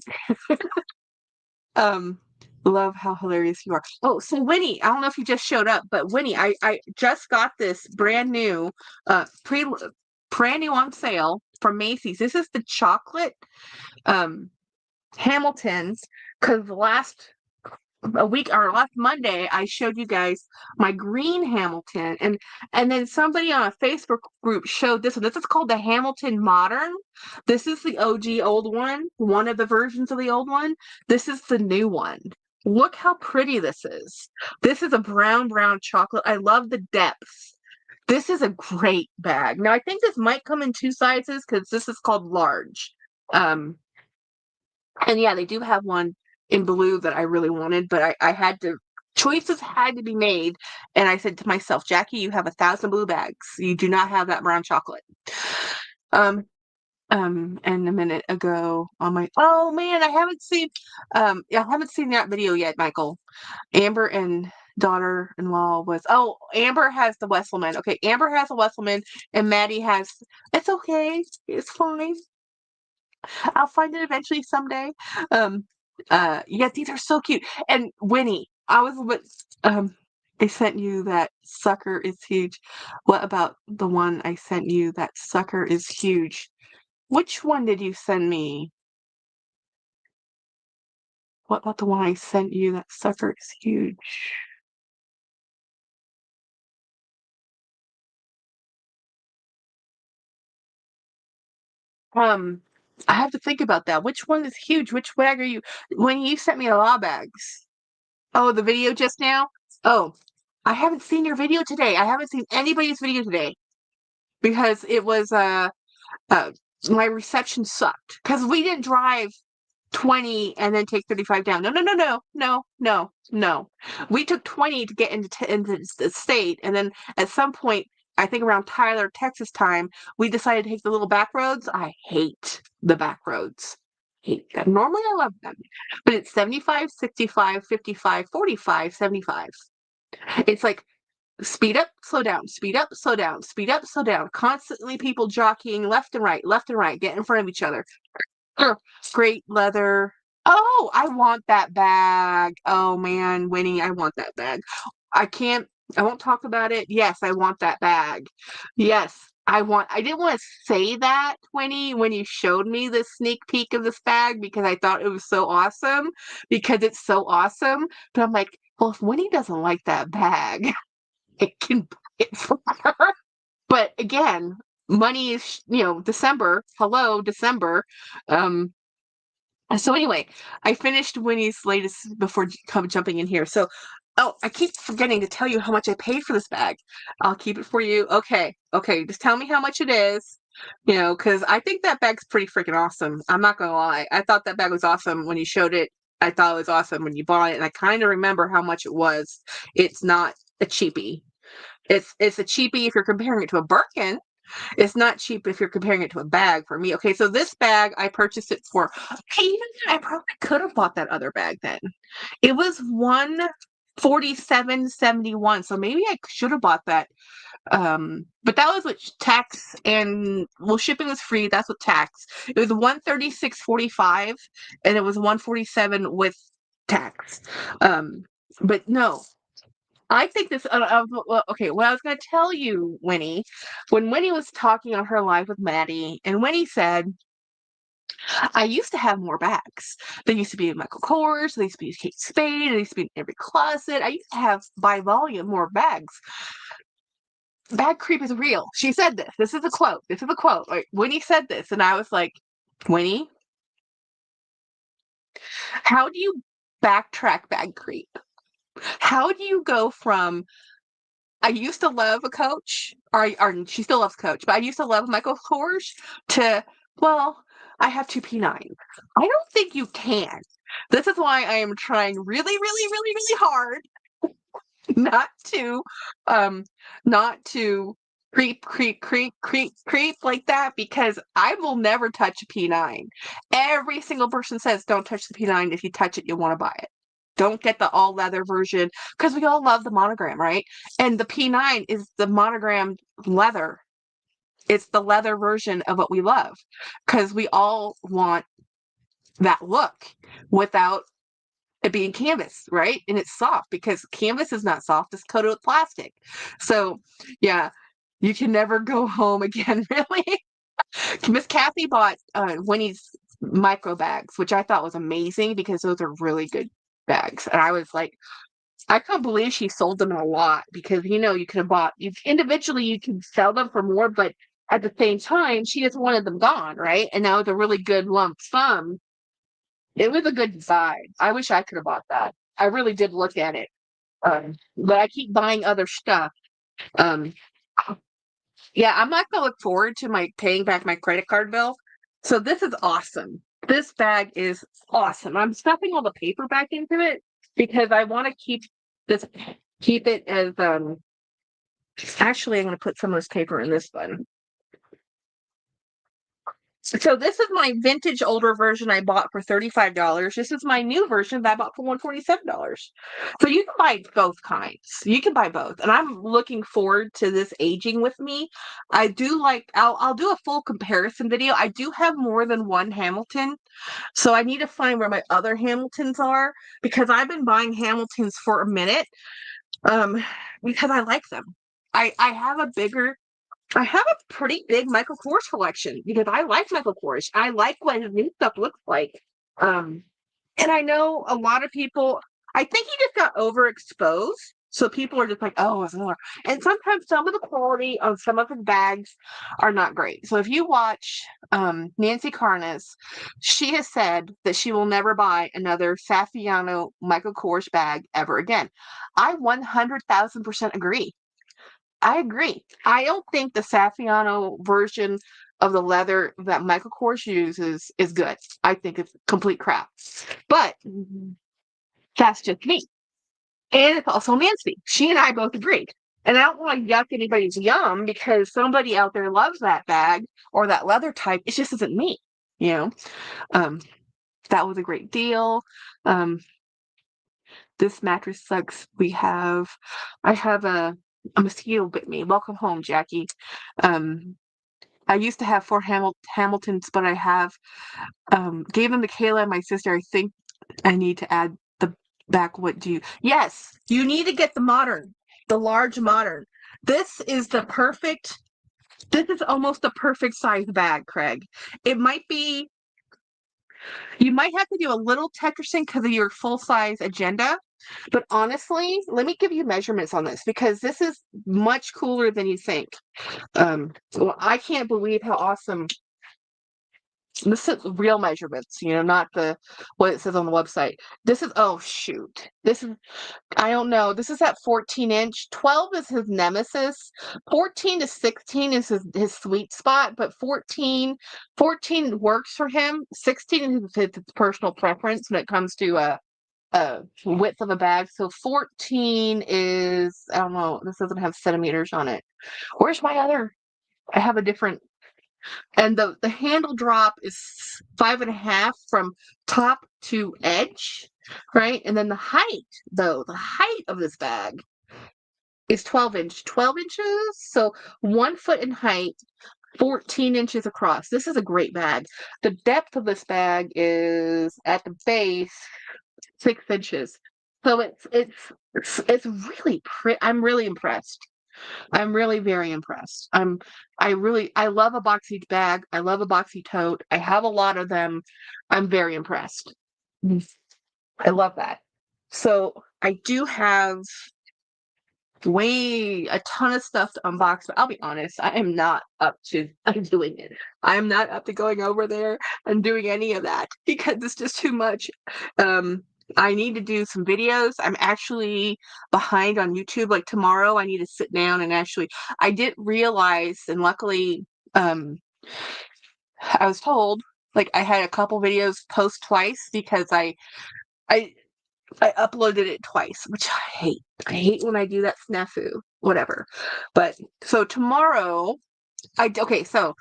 Um, love how hilarious you are. Oh, so Winnie, I don't know if you just showed up, but Winnie, I just got this brand new, brand new on sale from Macy's. This is the chocolate Hamiltons, because last Monday I showed you guys my green Hamilton, and then somebody on a Facebook group showed this one. This is called the Hamilton Modern. This is the OG old one of the versions of the old one. This is the new one. Look how pretty this is. This is a brown chocolate. I love the depth. This is a great bag. Now I think this might come in 2 sizes because this is called large. And yeah, they do have one in blue that I really wanted, but I had to, choices had to be made. And I said to myself, Jackie, you have 1,000 blue bags. You do not have that brown chocolate. And a minute ago on oh man, I haven't seen that video yet, Michael. Amber and daughter-in-law Amber has the Wesselman. Okay, Amber has a Wesselman, and Maddie has, it's okay. It's fine. I'll find it eventually someday. Yeah, these are so cute. And Winnie, I sent you that sucker is huge. What about the one I sent you that sucker is huge? Which one did you send me? What about the one I sent you that sucker is huge? Um, I have to think about that. Which one is huge? Which bag are you? When you sent me a lot of bags. Oh, the video just now? Oh, I haven't seen your video today. I haven't seen anybody's video today because it was uh my reception sucked because we didn't drive 20 and then take 35 down. No. We took 20 to get into the state, and then at some point, I think around Tyler, Texas time, we decided to take the little back roads. I hate the back roads. Hate them. Normally I love them, but it's 75, 65, 55, 45, 75. It's like speed up, slow down, speed up, slow down, speed up, slow down. Constantly people jockeying left and right, get in front of each other. Great leather. Oh, I want that bag. Oh man, Winnie, I want that bag. I can't, I won't talk about it. Yes, I want that bag. Yes, I didn't want to say that, Winnie, when you showed me the sneak peek of this bag because I thought it was so awesome because it's so awesome. But I'm like, well, if Winnie doesn't like that bag, it can buy it for her. But again, money is, December. Hello, December. Um, so anyway, I finished Winnie's latest before jumping in here. So, oh, I keep forgetting to tell you how much I paid for this bag. I'll keep it for you. Okay, okay, just tell me how much it is. Because I think that bag's pretty freaking awesome. I'm not gonna lie. I thought that bag was awesome when you showed it. I thought it was awesome when you bought it, and I kind of remember how much it was. It's not a cheapie. It's a cheapie if you're comparing it to a Birkin. It's not cheap if you're comparing it to a bag for me. Okay, so this bag I purchased it for. I probably could have bought that other bag then. It was 147.71. So maybe I should have bought that. But that was with tax and shipping was free. That's with tax. It was 136.45 and it was 147 with tax. But no, I think this. Okay, what I was going to tell you, Winnie, when Winnie was talking on her live with Maddie, and Winnie said, "I used to have more bags. They used to be in Michael Kors. They used to be in Kate Spade. They used to be in every closet. I used to have by volume more bags. Bag creep is real." She said this. This is a quote. This is a quote. Like Winnie said this, and I was like, Winnie, how do you backtrack bag creep? How do you go from I used to love a Coach, or she still loves Coach, but I used to love Michael Kors to, well, I have two P9s. I don't think you can. This is why I am trying really, really, really, really hard not to, not to creep like that because I will never touch a P9. Every single person says don't touch the P9. If you touch it, you'll want to buy it. Don't get the all leather version because we all love the monogram, right? And the P9 is the monogrammed leather. It's the leather version of what we love because we all want that look without it being canvas, right? And it's soft because canvas is not soft, it's coated with plastic. So, yeah, you can never go home again, really. Miss Kathy bought Winnie's micro bags, which I thought was amazing because those are really good bags. And I was like, I couldn't believe she sold them a lot because you could have bought individually, you can sell them for more, but at the same time, she just wanted them gone, right? And now with a really good lump sum, it was a good design. I wish I could have bought that. I really did look at it. But I keep buying other stuff. Um, yeah, I'm not gonna look forward to my paying back my credit card bill. So this is awesome. This bag is awesome. I'm stuffing all the paper back into it because I want to keep it as actually I'm gonna put some of this paper in this one. So this is my vintage older version I bought for $35. This is my new version that I bought for $147. So you can buy both kinds. You can buy both. And I'm looking forward to this aging with me. I do I'll do a full comparison video. I do have more than one Hamilton. So I need to find where my other Hamiltons are because I've been buying Hamiltons for a minute. Because I like them. I have I have a pretty big Michael Kors collection because I like Michael Kors. I like what his new stuff looks like. Um, and I know a lot of people, I think he just got overexposed. So people are just like, oh, it's more. And sometimes some of the quality of some of his bags are not great. So if you watch Nancy Carnes, she has said that she will never buy another Saffiano Michael Kors bag ever again. I 100,000% agree. I agree. I don't think the Saffiano version of the leather that Michael Kors uses is good. I think it's complete crap. But that's just me. And it's also Nancy. She and I both agreed. And I don't want to yuck anybody's yum because somebody out there loves that bag or that leather type. It just isn't me. You know, um, that was a great deal. Um, this mattress sucks. I have a mosquito bit me. Welcome home, Jackie. Um, I used to have 4 Hamiltons, but I have gave them to Kayla and my sister. I think I need to add the back. What do you? Yes, you need to get the modern, the large modern. This is the perfect. This is almost the perfect size bag, Craig. It might be. You might have to do a little Tetrising because of your full size agenda. But honestly, let me give you measurements on this because this is much cooler than you think. Well, I can't believe how awesome. This is real measurements, not the what it says on the website. This is oh shoot. This is I don't know. This is at 14-inch. 12 is his nemesis. 14 to 16 is his sweet spot, but 14 works for him. 16 is his personal preference when it comes to width of a bag. So 14 is I don't know. This doesn't have centimeters on it. Where's my other? I have a different. And the handle drop is 5.5 from top to edge, right? And then the height of this bag is 12 inches. So 1 foot in height, 14 inches across. This is a great bag. The depth of this bag is at the base 6 inches. So it's really pretty. I'm really impressed. I'm really very impressed. I love a boxy bag. I love a boxy tote. I have a lot of them. I'm very impressed. I love that. So I do have a ton of stuff to unbox, but I'll be honest, I am not up to doing it. I'm not up to going over there and doing any of that because it's just too much. I need to do some videos. I'm actually behind on YouTube. Like tomorrow, I need to sit down and I didn't realize, and luckily, I was told, like I had a couple videos post twice because I I uploaded it twice, which I hate. I hate when I do that snafu. Whatever. But so tomorrow, okay. So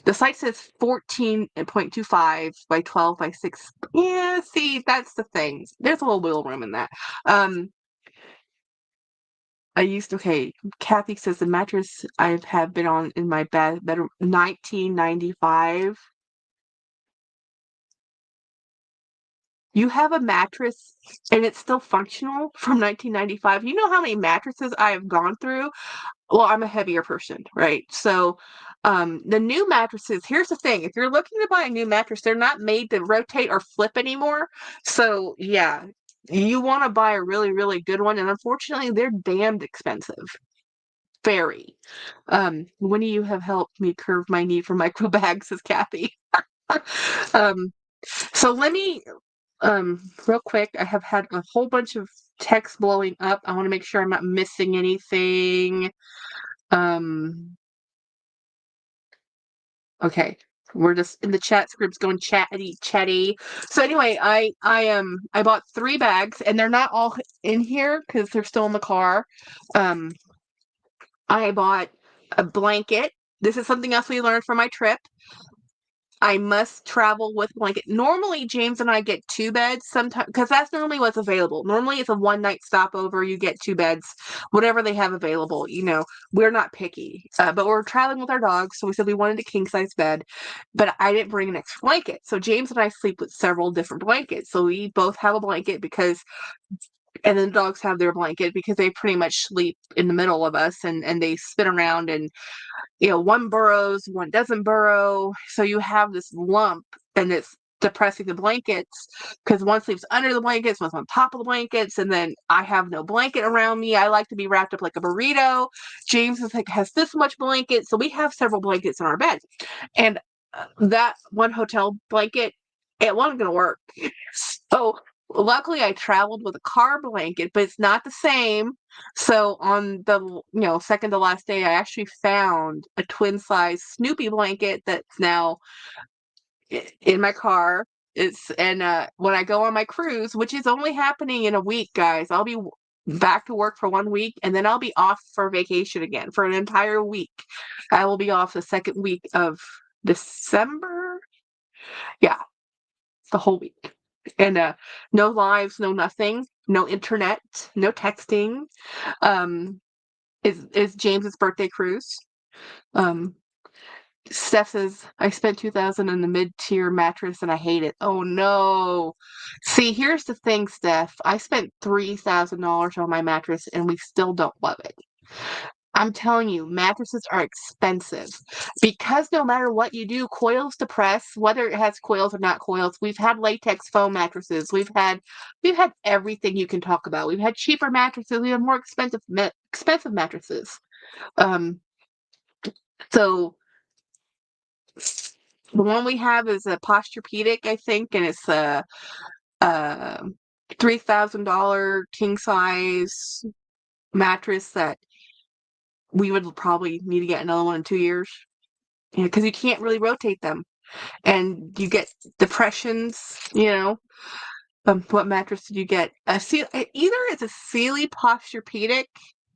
the site says 14.25 by 12 by 6. Yeah, see, that's the thing. There's a little wiggle room in that. Um, okay, Kathy says the mattress I have been on in my bed 1995. You have a mattress and it's still functional from 1995. You know how many mattresses I have gone through? Well, I'm a heavier person, right? So, the new mattresses, here's the thing. If you're looking to buy a new mattress, they're not made to rotate or flip anymore. So, yeah, you want to buy a really, really good one. And unfortunately, they're damned expensive. Very. Winnie, you have helped me curve my knee for micro bags, says Kathy. um, so let me, real quick, I have had a whole bunch of text blowing up. I want to make sure I'm not missing anything. Okay. We're just in the chat scripts going chatty. So anyway, I bought 3 bags and they're not all in here because they're still in the car. I bought a blanket. This is something else we learned from my trip. I must travel with blanket. Normally, James and I get 2 beds sometimes because that's normally what's available. Normally, it's a one-night stopover. You get 2 beds, whatever they have available. We're not picky, but we're traveling with our dogs, so we said we wanted a king-size bed, but I didn't bring an extra blanket. So James and I sleep with several different blankets. So we both have a blanket and then the dogs have their blanket because they pretty much sleep in the middle of us and they spin around and one burrows, one doesn't burrow. So you have this lump and it's depressing the blankets because one sleeps under the blankets, one's on top of the blankets, and then I have no blanket around me. I like to be wrapped up like a burrito. James has this much blanket. So we have several blankets in our bed. And that one hotel blanket, it wasn't going to work. So luckily I traveled with a car blanket, but it's not the same. So on the second to last day, I actually found a twin size Snoopy blanket that's now in my car. When I go on my cruise, which is only happening in a week, guys, I'll be back to work for 1 week and then I'll be off for vacation again for an entire week. I will be off the second week of December. Yeah, the whole week. And no lives, no nothing, no internet, no texting. Is James's birthday cruise. Um, Steph says, I spent $2,000 on the mid-tier mattress and I hate it. Oh no. See, here's the thing, Steph. I spent $3,000 on my mattress and we still don't love it. I'm telling you, mattresses are expensive because no matter what you do, coils to press, whether it has coils or not coils, we've had latex foam mattresses. We've had everything you can talk about. We've had cheaper mattresses. We have more expensive mattresses. Um, so the one we have is a Posturepedic, I think, and it's a $3,000 king size mattress that we would probably need to get another one in 2 years. Because you can't really rotate them, and you get depressions. What mattress did you get? Either it's a Sealy Posturepedic,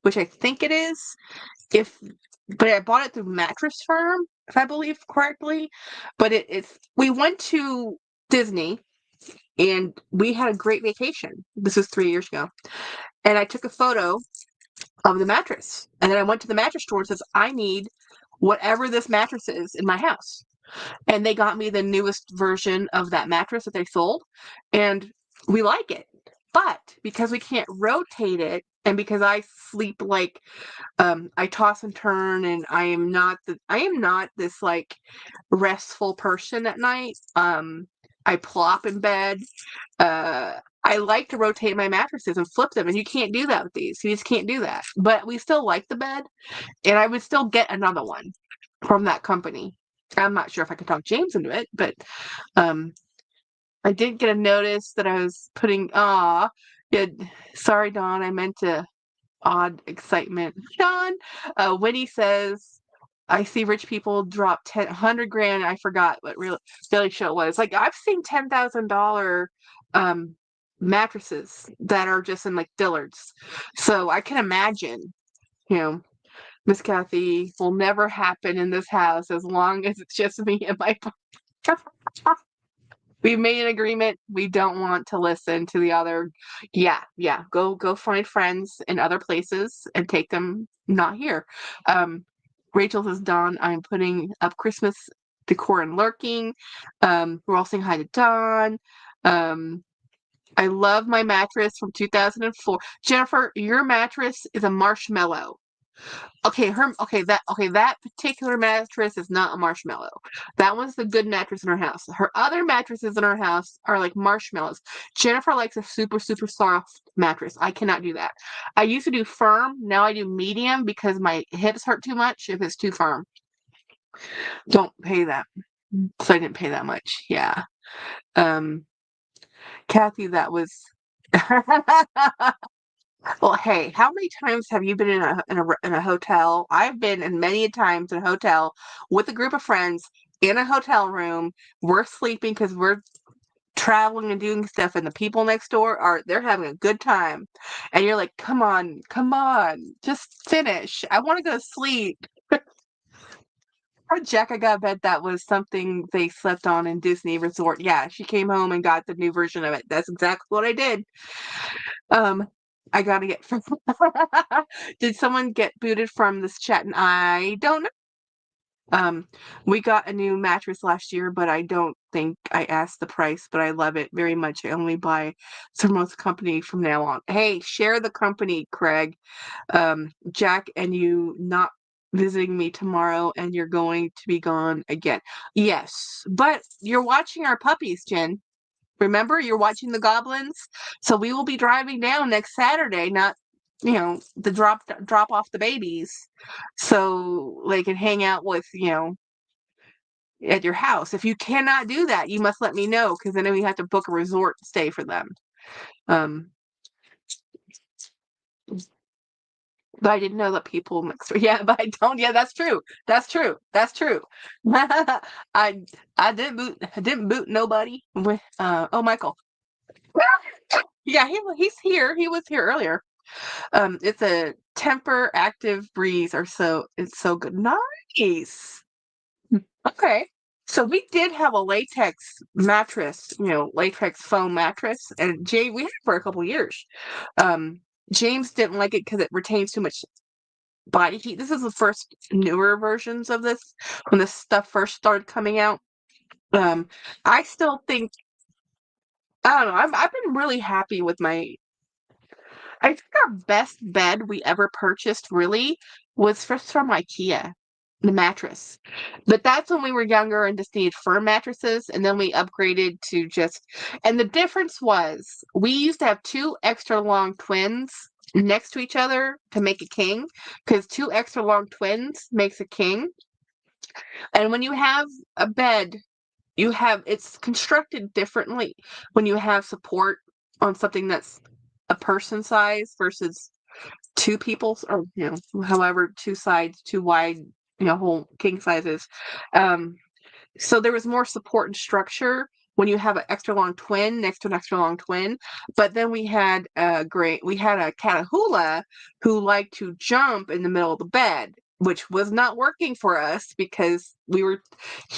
which I think it is. But I bought it through Mattress Firm, if I believe correctly. But we went to Disney and we had a great vacation. This was 3 years ago, and I took a photo of the mattress, and then I went to the mattress store and says, I need whatever this mattress is in my house. And they got me the newest version of that mattress that they sold, and we like it. But because we can't rotate it, and because I sleep like I toss and turn, and I am not this like restful person at night. I plop in bed. I like to rotate my mattresses and flip them, and you can't do that with these. You just can't do that. But we still like the bed, and I would still get another one from that company. I'm not sure if I could talk James into it, but I did get a notice that I was putting. Sorry, Dawn. I meant to odd excitement. Dawn, Winnie says, I see rich people drop 100 grand. I forgot what really show it was. Like, I've seen $10,000 mattresses that are just in like Dillard's. So I can imagine, you know, Miss Kathy will never happen in this house as long as it's just me and my. We've made an agreement. We don't want to listen to the other. Yeah. Go find friends in other places and take them not here. Rachel says, Dawn, I'm putting up Christmas decor and lurking. We're all saying hi to Dawn. I love my mattress from 2004. Jennifer, your mattress is a marshmallow. That particular mattress is not a marshmallow. That one's the good mattress in her house. Her other mattresses in her house are like marshmallows. Jennifer likes a super, super soft mattress. I cannot do that. I used to do firm. Now I do medium because my hips hurt too much if it's too firm. Don't pay that. So I didn't pay that much. Yeah. Kathy, that was. Well, hey, how many times have you been in a hotel? I've been in many times in a hotel with a group of friends in a hotel room. We're sleeping because we're traveling and doing stuff, and the people next door they're having a good time, and you're like, come on, just finish. I want to go to sleep. Our Jack, I got a bed that was something they slept on in Disney Resort. Yeah, she came home and got the new version of it. That's exactly what I did. I gotta get from. Did someone get booted from this chat? And I don't know. We got a new mattress last year, but I don't think I asked the price, but I love it very much. I only buy Thermos company from now on. Hey, share the company, Craig. Jack, and you not visiting me tomorrow, and you're going to be gone again. Yes, but you're watching our puppies, Jen. Remember, you're watching the goblins. So we will be driving down next Saturday, not the drop off the babies, so they can hang out with at your house. If you cannot do that, you must let me know, because then we have to book a resort stay for them. But I didn't know that people mixed. Yeah, but I don't. Yeah, that's true. That's true. I didn't boot nobody. Oh, Michael. Yeah, he's here. He was here earlier. It's a Temper Active Breeze, it's so good. Nice. Okay. So we did have a latex mattress, latex foam mattress, and we had it for a couple years. James didn't like it because it retains too much body heat. This is the first newer versions of this when this stuff first started coming out. I still think I don't know. I've been really happy with my. I think our best bed we ever purchased really was first from IKEA, the mattress. But that's when we were younger and just needed firm mattresses, and then we upgraded to just. And the difference was we used to have two extra long twins next to each other to make a king, because two extra long twins makes a king. And when you have a bed, it's constructed differently when you have support on something that's a person size versus two people's, or however, two sides, two wide, whole king sizes. Um, so there was more support and structure when you have an extra long twin next to an extra long twin. But then we had a Catahoula who liked to jump in the middle of the bed, which was not working for us because he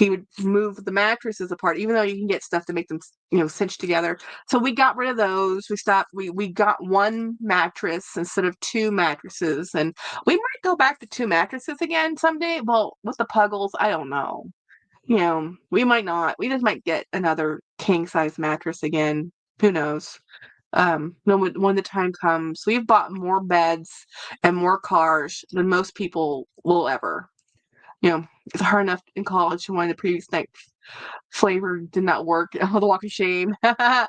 would move the mattresses apart, even though you can get stuff to make them, cinch together. So we got rid of those. We got one mattress instead of two mattresses, and we might go back to two mattresses again someday. Well, with the Puggles, I don't know. We might not. We just might get another king size mattress again. Who knows? When the time comes, we've bought more beds and more cars than most people will ever. It's hard enough in college when the previous night flavor did not work. Oh, the walk of shame. I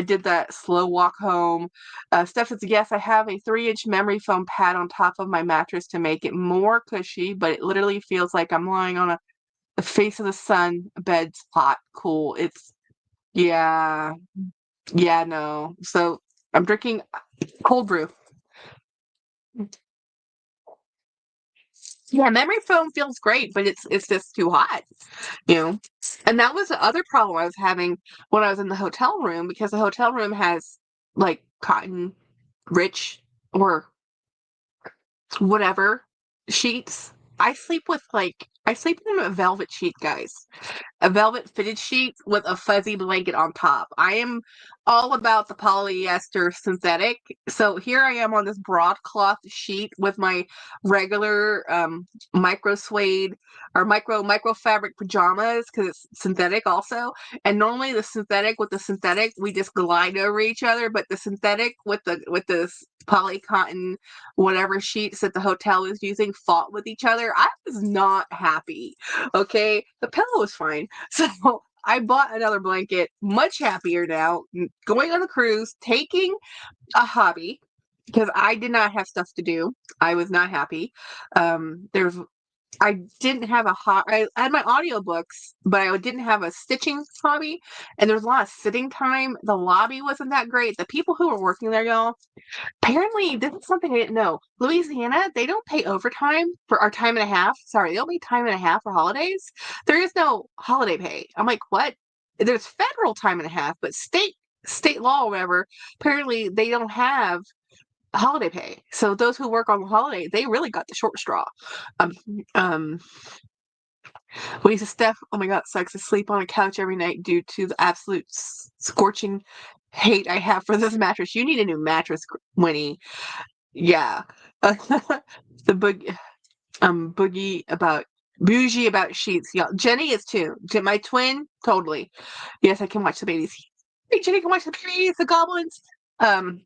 did that slow walk home. Steph says, yes, I have a 3-inch memory foam pad on top of my mattress to make it more cushy, but it literally feels like I'm lying on the face of the sun. Bed's hot, cool. Yeah, no. So I'm drinking cold brew. Yeah, memory foam feels great, but it's just too hot, you know. And that was the other problem I was having when I was in the hotel room, because the hotel room has like cotton rich or whatever sheets. I sleep in a velvet sheet, guys. A velvet fitted sheet with a fuzzy blanket on top. I am all about the polyester synthetic. So here I am on this broadcloth sheet with my regular micro suede or micro fabric pajamas, because it's synthetic also. And normally the synthetic with the synthetic, we just glide over each other, but the synthetic with the poly cotton whatever sheets that the hotel was using fought with each other. I was not happy. Okay, the pillow was fine. So I bought another blanket, much happier now, going on a cruise, taking a hobby, because I did not have stuff to do. I was not happy. There's I didn't have I had my audiobooks, but I didn't have a stitching hobby, and there's a lot of sitting time. The lobby wasn't that great. The people who were working there, y'all, apparently, this is something I didn't know. Louisiana, they don't pay overtime for our time and a half. Sorry, they don't pay time and a half for holidays. There is no holiday pay. I'm like, what? There's federal time and a half, but state law or whatever, apparently they don't have holiday pay. So those who work on the holiday, they really got the short straw. Um, um, Lisa Steph, oh my God, sucks to sleep on a couch every night due to the absolute scorching hate I have for this mattress. You need a new mattress, Winnie. Yeah. The bougie about sheets. Yeah, Jenny is too. My twin, totally. Yes, I can watch the babies. Hey, Jenny can watch the babies, the goblins. Um,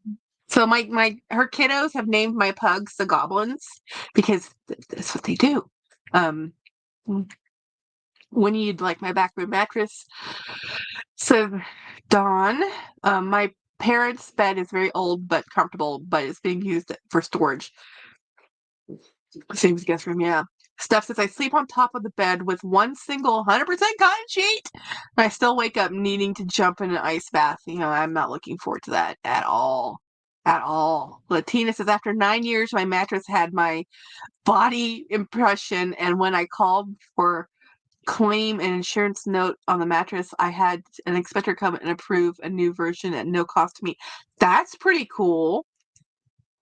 so her kiddos have named my pugs the goblins because that's what they do. Um, Winnie, you'd like my back room mattress. So, Dawn, my parents' bed is very old but comfortable, but it's being used for storage. Same as guest room, yeah. Steph says, I sleep on top of the bed with one single 100% cotton sheet. And I still wake up needing to jump in an ice bath. I'm not looking forward to that at all. At all. Latina says, after 9 years, my mattress had my body impression. And when I called for claim and insurance note on the mattress, I had an inspector come and approve a new version at no cost to me. That's pretty cool.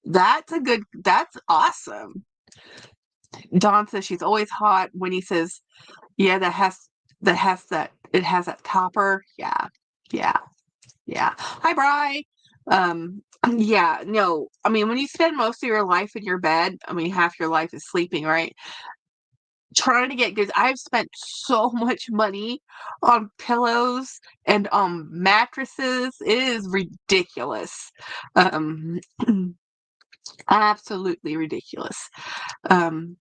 That's awesome. Dawn says she's always hot. When he says, yeah, it has that topper. Yeah. Hi, Bri. Yeah, no. I mean, when you spend most of your life in your bed, I mean, half your life is sleeping, right? Trying to get good. I've spent so much money on pillows and mattresses. It is ridiculous. Um, absolutely ridiculous. Um,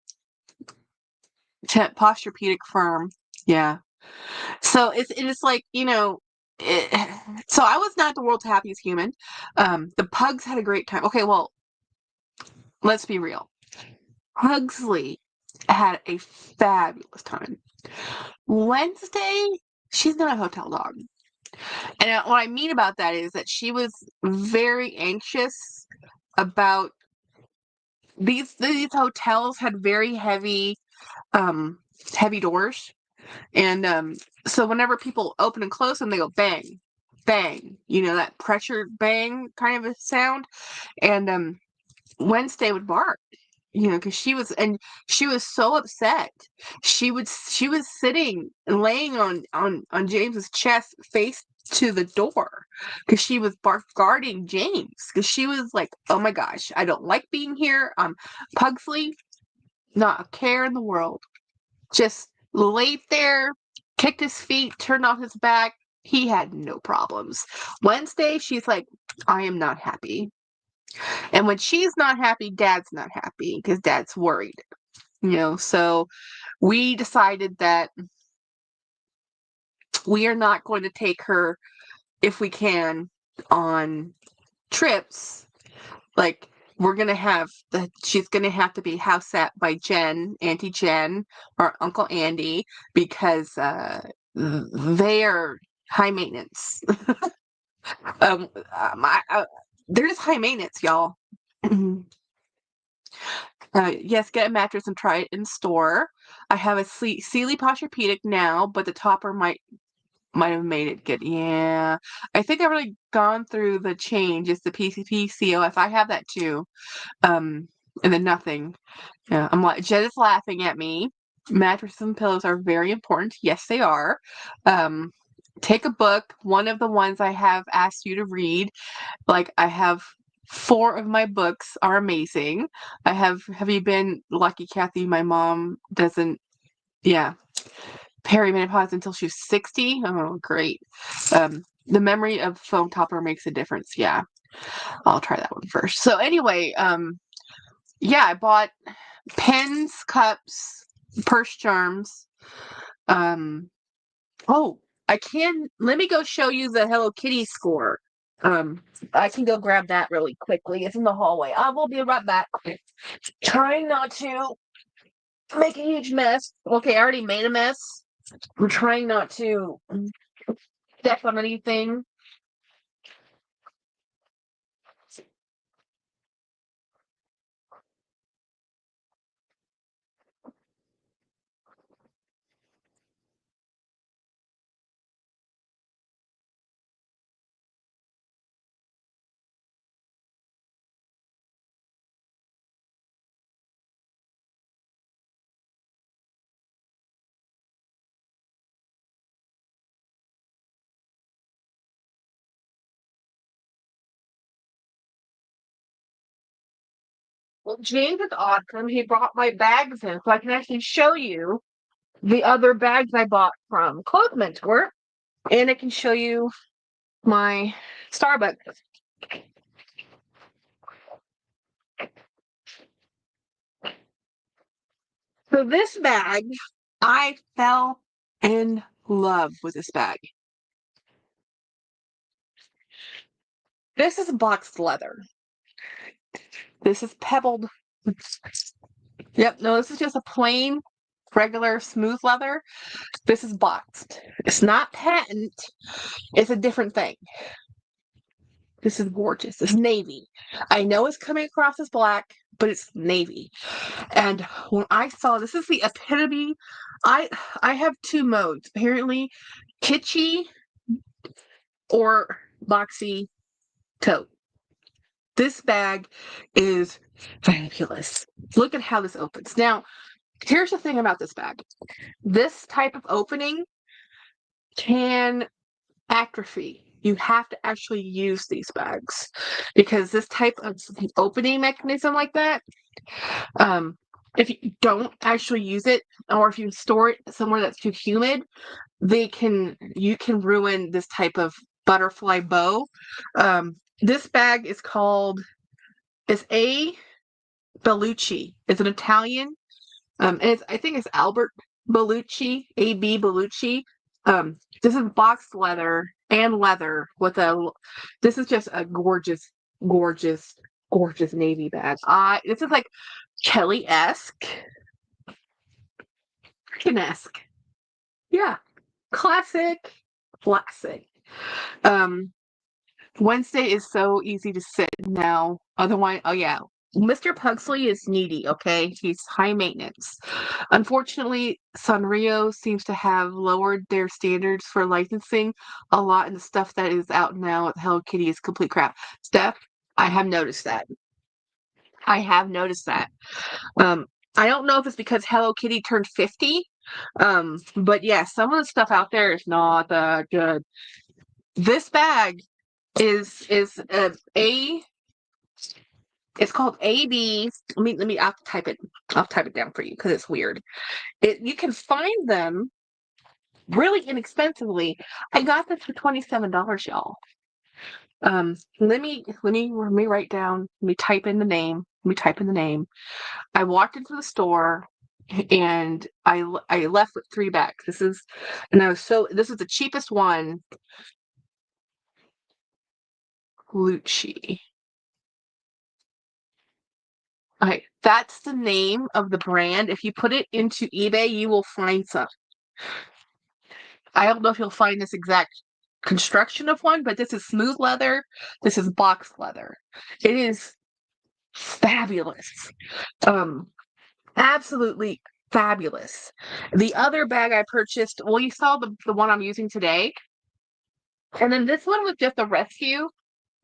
Posturepedic firm. Yeah. So it's like, it, so I was not the world's happiest human. The pugs had a great time. Okay, well, let's be real. Pugsley had a fabulous time. Wednesday, she's not a hotel dog. And what I mean about that is that she was very anxious about these hotels had very um heavy doors. And so whenever people open and close them, they go bang, bang, that pressure bang kind of a sound. And Wednesday would bark, because she was so upset. She was sitting and laying on James's chest, face to the door, because she was guarding James, because she was like, oh my gosh, I don't like being here. Pugsley, not a care in the world. Just laid there, kicked his feet, turned off his back. He had no problems. Wednesday, she's like, I am not happy. And when she's not happy, Dad's not happy because Dad's worried. So we decided that we are not going to take her, if we can, on trips. Like, she's gonna have to be house sat by Auntie Jen, or Uncle Andy, because they are high maintenance. um, they're just high maintenance, y'all. Yes, get a mattress and try it in store. I have a Sealy Posturepedic now, but the topper might have made it good. Yeah, I think I've really gone through the change. It's the PCP COF. I have that too. Um, and then nothing. Yeah, I'm like, Jed is laughing at me. Mattresses and pillows are very important. Yes, they are. Um, take a book. One of the ones I have asked you to read. Like, I have 4 of my books are amazing. Have you been lucky, Kathy? My mom doesn't, yeah, perimenopause until she's 60. Oh, great. The memory of foam topper makes a difference. Yeah, I'll try that one first. So anyway, yeah, I bought pens, cups, purse charms. Oh, let me go show you the Hello Kitty score. Um, I can go grab that really quickly. It's in the hallway. I will be right back. Trying not to make a huge mess. Okay, I already made a mess. I'm trying not to step on anything. Well, James is awesome. He brought my bags in, so I can actually show you the other bags I bought from Clothes Mentor, and I can show you my Starbucks. So this bag, I fell in love with this bag. This is boxed leather. This is pebbled. Yep, no, this is just a plain, regular, smooth leather. This is boxed. It's not patent. It's a different thing. This is gorgeous. It's navy. I know it's coming across as black, but it's navy. And when I saw this is the epitome. I I have 2 modes. Apparently, kitschy or boxy tote. This bag is fabulous. Look at how this opens. Now, here's the thing about this bag. This type of opening can atrophy. you have to actually use these bags because this type of opening mechanism like that, if you don't actually use it or if you store it somewhere that's too humid, you can ruin this type of butterfly bow. This bag is it's A. Bellucci. It's an Italian. And I think it's Albert Bellucci, A.B. Bellucci. This is boxed leather and leather this is just a gorgeous, gorgeous, gorgeous navy bag. This is like Kelly-esque. Freaking-esque. Yeah. Classic. Classic. Wednesday is so easy to sit now. Otherwise, oh yeah. Mr. Pugsley is needy, okay? He's high maintenance. Unfortunately, Sanrio seems to have lowered their standards for licensing a lot, and the stuff that is out now at Hello Kitty is complete crap. Steph, I have noticed that. I have noticed that. I don't know if it's because Hello Kitty turned 50, but yeah, some of the stuff out there is not that good. This bag is it's called AB. I'll type it down for you because it's weird. You can find them really inexpensively. I got this for $27, y'all. Let me write down. Let me type in the name. I walked into the store and I left with 3 bags. This is the cheapest one. Lucci. Okay, that's the name of the brand. If you put it into eBay, you will find some. I don't know if you'll find this exact construction of one, but this is smooth leather. This is boxed leather. It is fabulous. Absolutely fabulous. The other bag I purchased, well, you saw the one I'm using today. And then this one was just a rescue.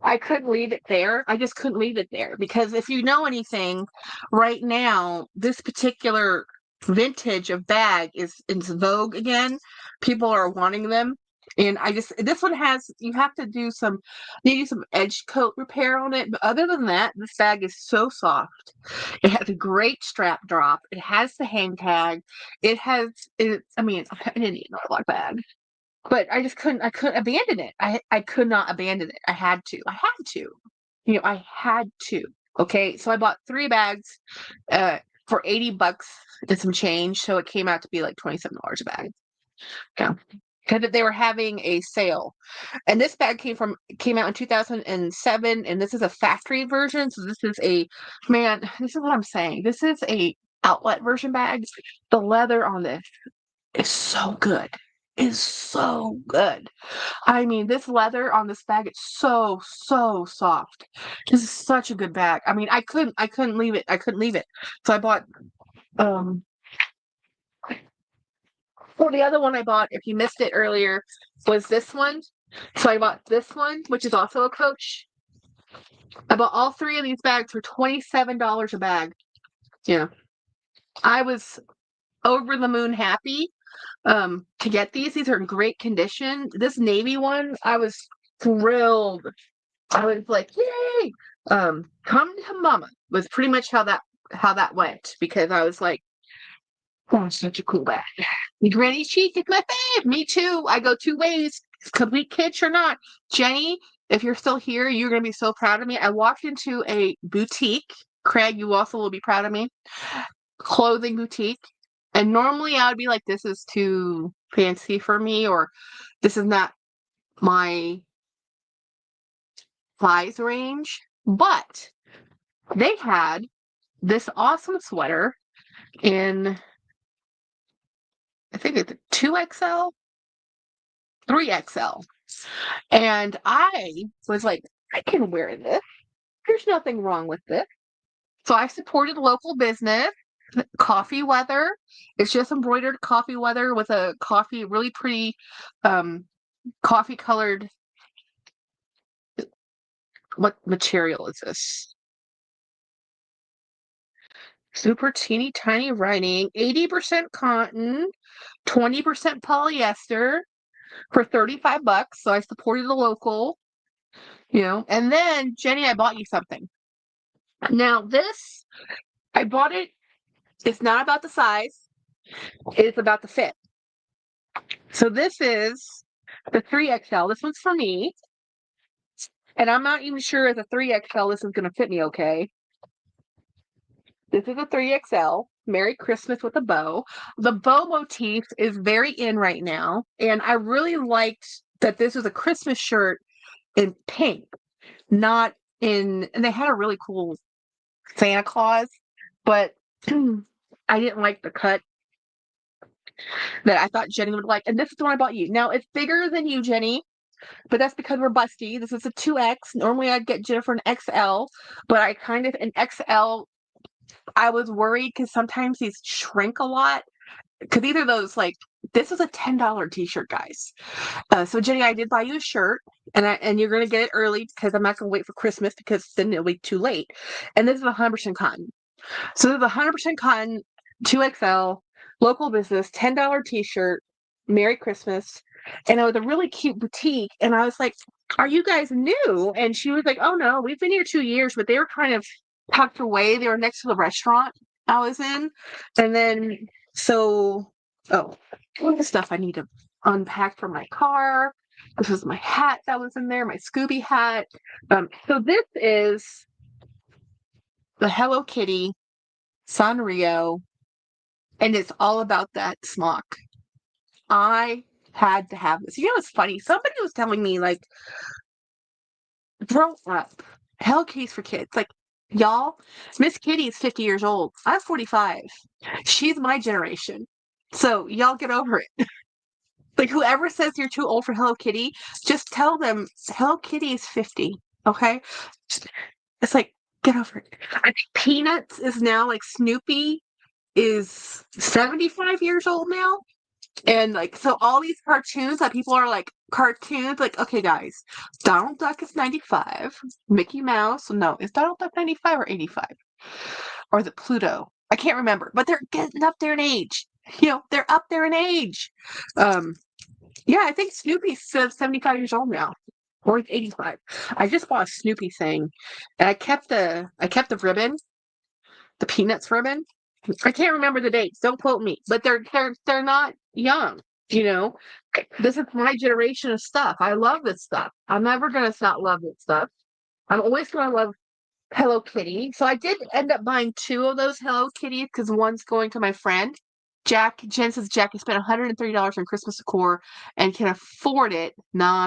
I couldn't leave it there. I just couldn't leave it there because if you know anything, right now, this particular vintage of bag is in vogue again. People are wanting them. And this one you have to do maybe some edge coat repair on it. But other than that, this bag is so soft. It has a great strap drop. It has the hang tag. I mean, I didn't need another black bag. But I couldn't abandon it. I could not abandon it. I had to. I had to. Okay. So I bought 3 bags for $80 and some change. So it came out to be like $27 a bag. Yeah. Because they were having a sale. And this bag came out in 2007, and this is a factory version. So this is what I'm saying. This is a outlet version bag. The leather on this is so good. Is so good. I mean, this leather on this bag, it's so, so soft. This is such a good bag. I mean, I couldn't leave it. So I bought, the other one I bought, if you missed it earlier, was this one. So I bought this one, which is also a Coach. I bought all 3 of these bags for $27 a bag. Yeah. I was over the moon happy to get these. These are in great condition. This navy one, I was thrilled. I was like, yay! Come to mama was pretty much how that went because I was like, oh, such a cool bag. Granny Chic is my fave. Me too. I go 2 ways. Complete kitsch or not. Jenny, if you're still here, you're gonna be so proud of me. I walked into a boutique. Craig, you also will be proud of me. Clothing boutique. And normally I would be like, this is too fancy for me, or this is not my size range. But they had this awesome sweater in, I think it's 2XL, 3XL. And I was like, I can wear this. There's nothing wrong with this. So I supported local business. Coffee weather. It's just embroidered coffee weather with a really pretty coffee colored. What material is this? Super teeny tiny writing. 80% cotton, 20% polyester. for $35. So I supported the local, and then Jenny, I bought you something. Now this, I bought it. It's not about the size. It's about the fit. So this is the 3XL. This one's for me. And I'm not even sure as a 3XL this is going to fit me okay. This is a 3XL. Merry Christmas with a bow. The bow motif is very in right now. And I really liked that this was a Christmas shirt in pink, not in, and they had a really cool Santa Claus, but I didn't like the cut that I thought Jenny would like. And this is the one I bought you. Now, it's bigger than you, Jenny, but that's because we're busty. This is a 2X. Normally, I'd get Jennifer an XL, but I kind of, an XL, I was worried because sometimes these shrink a lot. Because either those, like, this is a $10 t-shirt, guys. So, Jenny, I did buy you a shirt, and you're going to get it early because I'm not going to wait for Christmas because then it'll be too late. And this is 100% cotton. So, this is 100% cotton, 2XL, local business, $10 t-shirt, Merry Christmas. And it was a really cute boutique. And I was like, are you guys new? And she was like, oh, no, we've been here 2 years, but they were kind of tucked away. They were next to the restaurant I was in. And then, so, oh, stuff I need to unpack from my car. This was my hat that was in there, my Scooby hat. So this is the Hello Kitty Sanrio, and it's all about that smock. I had to have this. It's funny. Somebody was telling me, like, grow up. Hello Kitty's for kids. Like, y'all, Miss Kitty's 50 years old. I'm 45. She's my generation. So y'all get over it. Like, whoever says you're too old for Hello Kitty, just tell them Hello Kitty is 50. Okay? It's like, get over it. I think Peanuts is now, like, Snoopy is 75 years old now. And, like, so all these cartoons that people are like, cartoons, like, okay, guys, Donald Duck is 95. Mickey Mouse, no, is Donald Duck 95 or 85? Or is it Pluto? I can't remember, but they're getting up there in age. They're up there in age. Yeah, I think Snoopy's 75 years old now. Or 85. I just bought a Snoopy thing. And I kept the ribbon, the Peanuts ribbon. I can't remember the dates. Don't quote me. But they're not young, This is my generation of stuff. I love this stuff. I'm never gonna not love this stuff. I'm always gonna love Hello Kitty. So I did end up buying 2 of those Hello Kitties because one's going to my friend. Jen says Jackie spent $130 on Christmas decor and can afford it. Nah.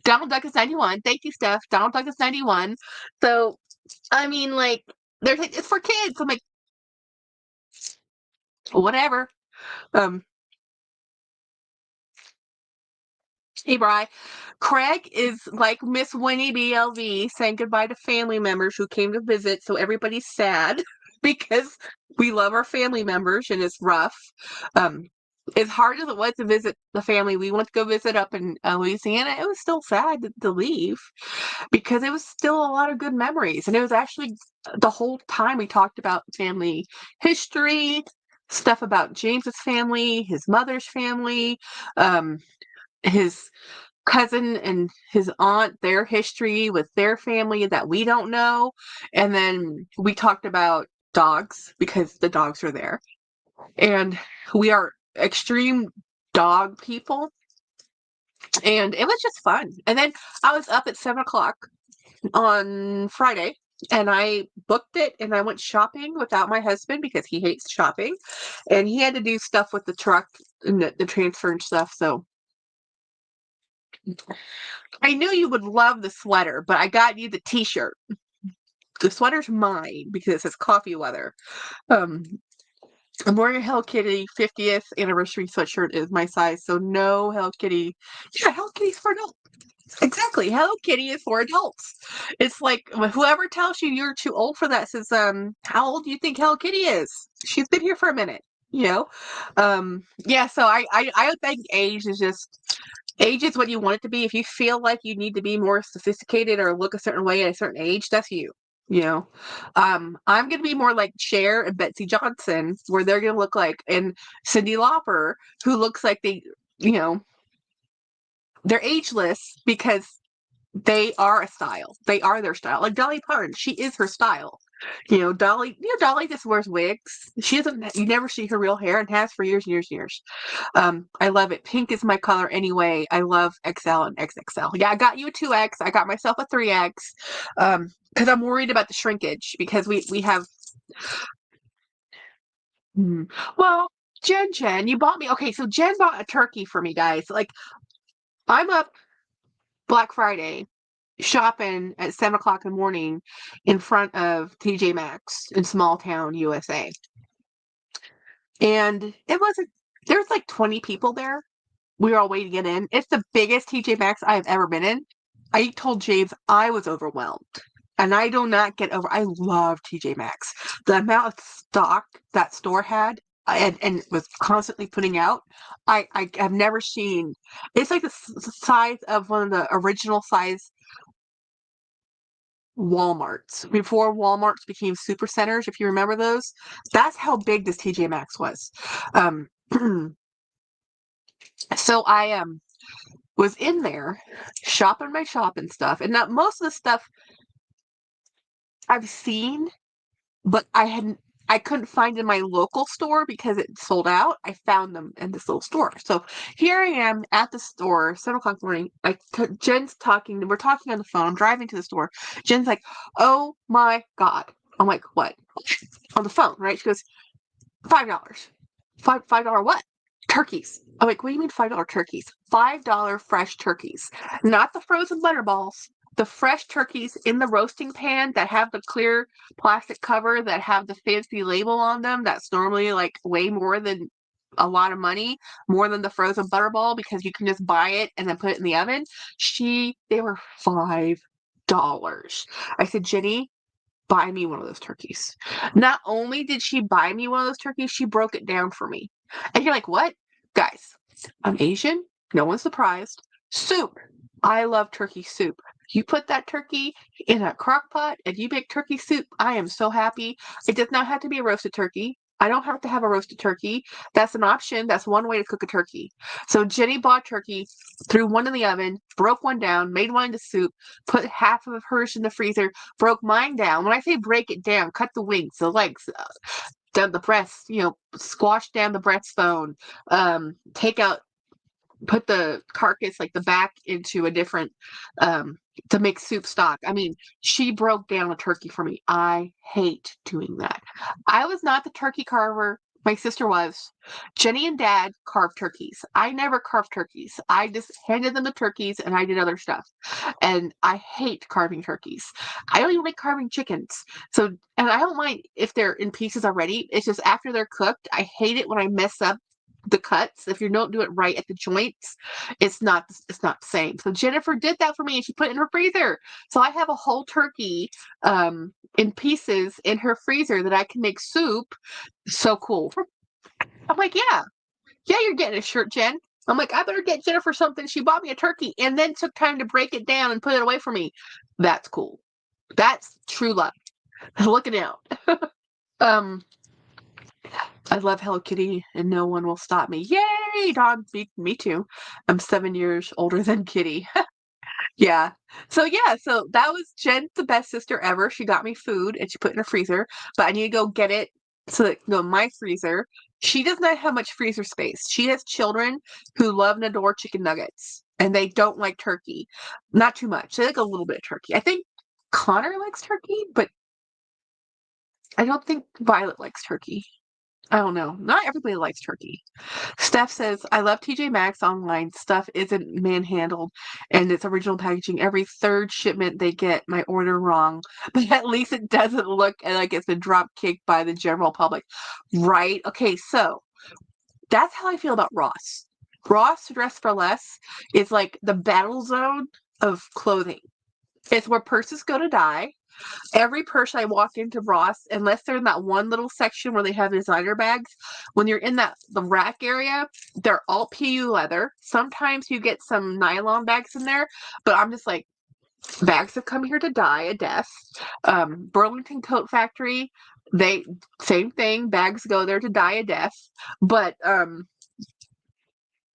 Donald Duck is 91. Thank you, Steph. Donald Duck is 91. So, I mean, like, they're like, it's for kids. I'm like, whatever. Hey, Bri. Craig is like Miss Winnie BLV saying goodbye to family members who came to visit, so everybody's sad because we love our family members and it's rough. As hard as it was to visit the family, we went to go visit up in Louisiana. It was still sad to leave because it was still a lot of good memories. And it was actually the whole time we talked about family history, stuff about James's family, his mother's family, his cousin and his aunt, their history with their family that we don't know. And then we talked about dogs because the dogs are there. And we are extreme dog people. And it was just fun. And then I was up at 7:00 on Friday and I booked it and I went shopping without my husband because he hates shopping. And he had to do stuff with the truck and the transfer and stuff. So I knew you would love the sweater, but I got you the t-shirt. The sweater's mine because it says coffee weather. I'm wearing a Hello Kitty 50th anniversary sweatshirt is my size, so no Hello Kitty. Yeah, Hello Kitty's for adults. Exactly. Hello Kitty is for adults. It's like whoever tells you you're too old for that says, how old do you think Hello Kitty is? She's been here for a minute, Yeah, so I think age is what you want it to be. If you feel like you need to be more sophisticated or look a certain way at a certain age, that's you. you know. I'm gonna be more like Cher and Betsy Johnson, where they're gonna look like, and Cyndi Lauper, who looks like they, you know, they're ageless because they are a style. They are their style. Like Dolly Parton, she is her style. Dolly just wears wigs. She doesn't, you never see her real hair, and has for years and years and years. I love it. Pink is my color anyway. I love XL and XXL. Yeah, I got you a 2X. I got myself a 3X. Because I'm worried about the shrinkage, because we have, well, Jen, you bought me, okay, so Jen bought a turkey for me, guys. Like, I'm up Black Friday shopping at 7 o'clock in the morning in front of TJ Maxx in small town USA. And there's like 20 people there. We were all waiting to get in. It's the biggest TJ Maxx I've ever been in. I told James I was overwhelmed. And I do not get over, I love TJ Maxx. The amount of stock that store had, and was constantly putting out, I have never seen. It's like the size of one of the original size Walmarts before Walmarts became super centers, if you remember those. That's how big this TJ Maxx was. Um, so I was in there shopping my shopping stuff, and not most of the stuff I've seen, but I couldn't find in my local store because it sold out. I found them in this little store. So here I am at the store, 7 o'clock in the morning. Jen's talking. We're talking on the phone. I'm driving to the store. Jen's like, "Oh my God." I'm like, "What?" On the phone, right? She goes, $5. $5 what? Turkeys. I'm like, what do you mean $5 turkeys? $5 fresh turkeys. Not the frozen butterballs. The fresh turkeys in the roasting pan that have the clear plastic cover that have the fancy label on them. That's normally like way more than a lot of money, more than the frozen butterball, because you can just buy it and then put it in the oven. They were $5. I said, Jenny, buy me one of those turkeys. Not only did she buy me one of those turkeys, she broke it down for me. And you're like, what? Guys, I'm Asian. No one's surprised. Soup. I love turkey soup. You put that turkey in a crock pot and you make turkey soup. I am so happy. It does not have to be a roasted turkey. I don't have to have a roasted turkey. That's an option. That's one way to cook a turkey. So Jenny bought turkey, threw one in the oven, broke one down, made one into soup, put half of hers in the freezer, broke mine down. When I say break it down, cut the wings, the legs, down the breast, squash down the breastbone, take out, put the carcass, like the back, into a different, to make soup stock. I mean, she broke down a turkey for me. I hate doing that. I was not the turkey carver. My sister was. Jenny and Dad carved turkeys. I never carved turkeys. I just handed them the turkeys and I did other stuff. And I hate carving turkeys. I don't even like carving chickens. So, and I don't mind if they're in pieces already. It's just after they're cooked, I hate it when I mess up the cuts. If you don't do it right at the joints, it's not the same. So Jennifer did that for me, and she put it in her freezer. So I have a whole turkey in pieces in her freezer that I can make soup. So cool. I'm like, yeah, you're getting a shirt, Jen. I'm like, I better get Jennifer something. She bought me a turkey and then took time to break it down and put it away for me. That's cool. That's true love. Looking out. um I love Hello Kitty, and no one will stop me. Yay, dog! Me too. I'm 7 years older than Kitty. Yeah. So that was Jen's the best sister ever. She got me food and she put it in her freezer, but I need to go get it so that it can go in my freezer. She does not have much freezer space. She has children who love and adore chicken nuggets, and they don't like turkey. Not too much. They like a little bit of turkey. I think Connor likes turkey, but I don't think Violet likes turkey. I don't know. Not everybody likes turkey. Steph says, I love TJ Maxx online. Stuff isn't manhandled and it's original packaging. Every third shipment they get my order wrong, but at least it doesn't look like it's been drop kicked by the general public. Right? Okay, so that's how I feel about Ross. Ross Dress for Less is like the battle zone of clothing. It's where purses go to die. Every purse I walk into Ross, unless they're in that one little section where they have designer bags, when you're in the rack area, they're all PU leather. Sometimes you get some nylon bags in there, but I'm just like, Bags have come here to die a death. Burlington Coat Factory, they same thing. Bags go there to die a death. But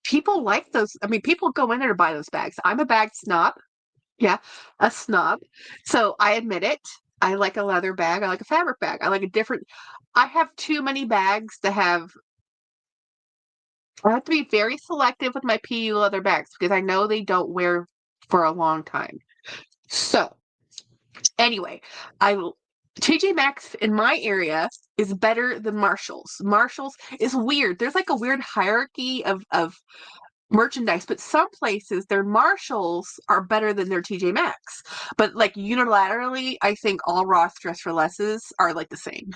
people like those. I mean, people go in there to buy those bags. I'm a bag snob. Yeah, a snob. So I admit it. I like a leather bag. I like a fabric bag. I like a different. I have too many bags to have. I have to be very selective with my PU leather bags because I know they don't wear for a long time. So anyway, I TJ Maxx in my area is better than Marshalls. Marshalls is weird. There's like a weird hierarchy of merchandise, but some places their Marshalls are better than their TJ Maxx. But like unilaterally, I think all Ross Dress for Lesses are like the same.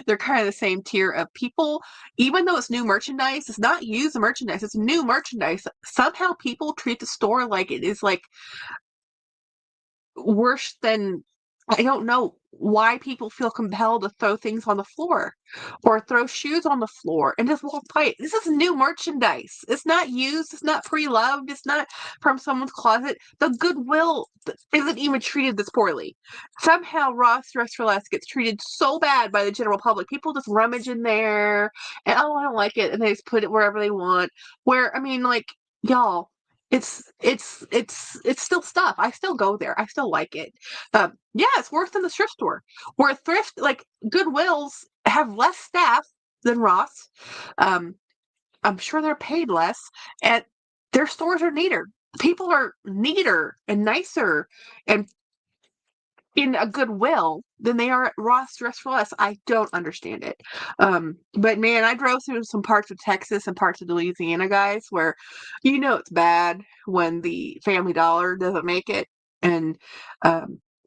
They're kind of the same tier of people. Even though it's new merchandise, it's not used merchandise, it's new merchandise. Somehow people treat the store like it is like worse than I don't know why people feel compelled to throw things on the floor or throw shoes on the floor and just walk by it. This is new merchandise. It's not used. It's not pre-loved. It's not from someone's closet. The Goodwill isn't even treated this poorly. Somehow Ross Dress for Less gets treated so bad by the general public. People just rummage in there and, oh, I don't like it. And they just put it wherever they want. Where, I mean, like, y'all, it's still stuff. I still go there. I still like it. Yeah, it's worse than the thrift store. Where thrift, like Goodwills, have less staff than Ross. I'm sure they're paid less, and their stores are neater. People are neater and nicer and in a Goodwill than they are at Ross Dress for Less. I don't understand it. But man, I drove through some parts of Texas and parts of Louisiana, guys, where you know it's bad when the Family Dollar doesn't make it. And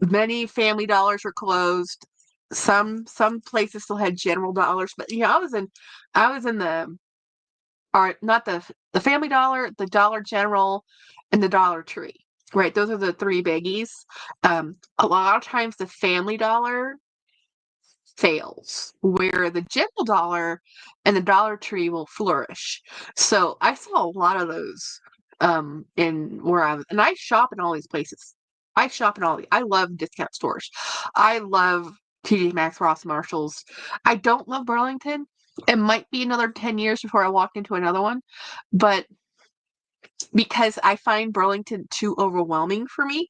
many Family Dollars are closed. Some places still had General Dollars, but yeah, I was in the not the Family Dollar, the Dollar General, and the Dollar Tree. Right, those are the three biggies. A lot of times the Family Dollar fails, where the General Dollar and the Dollar Tree will flourish. So I saw a lot of those in where I was, and I shop in all these places. I shop in all these. I love discount stores. I love TJ Maxx, Ross, Marshalls. I don't love Burlington. It might be another 10 years before I walk into another one, but because I find Burlington too overwhelming for me.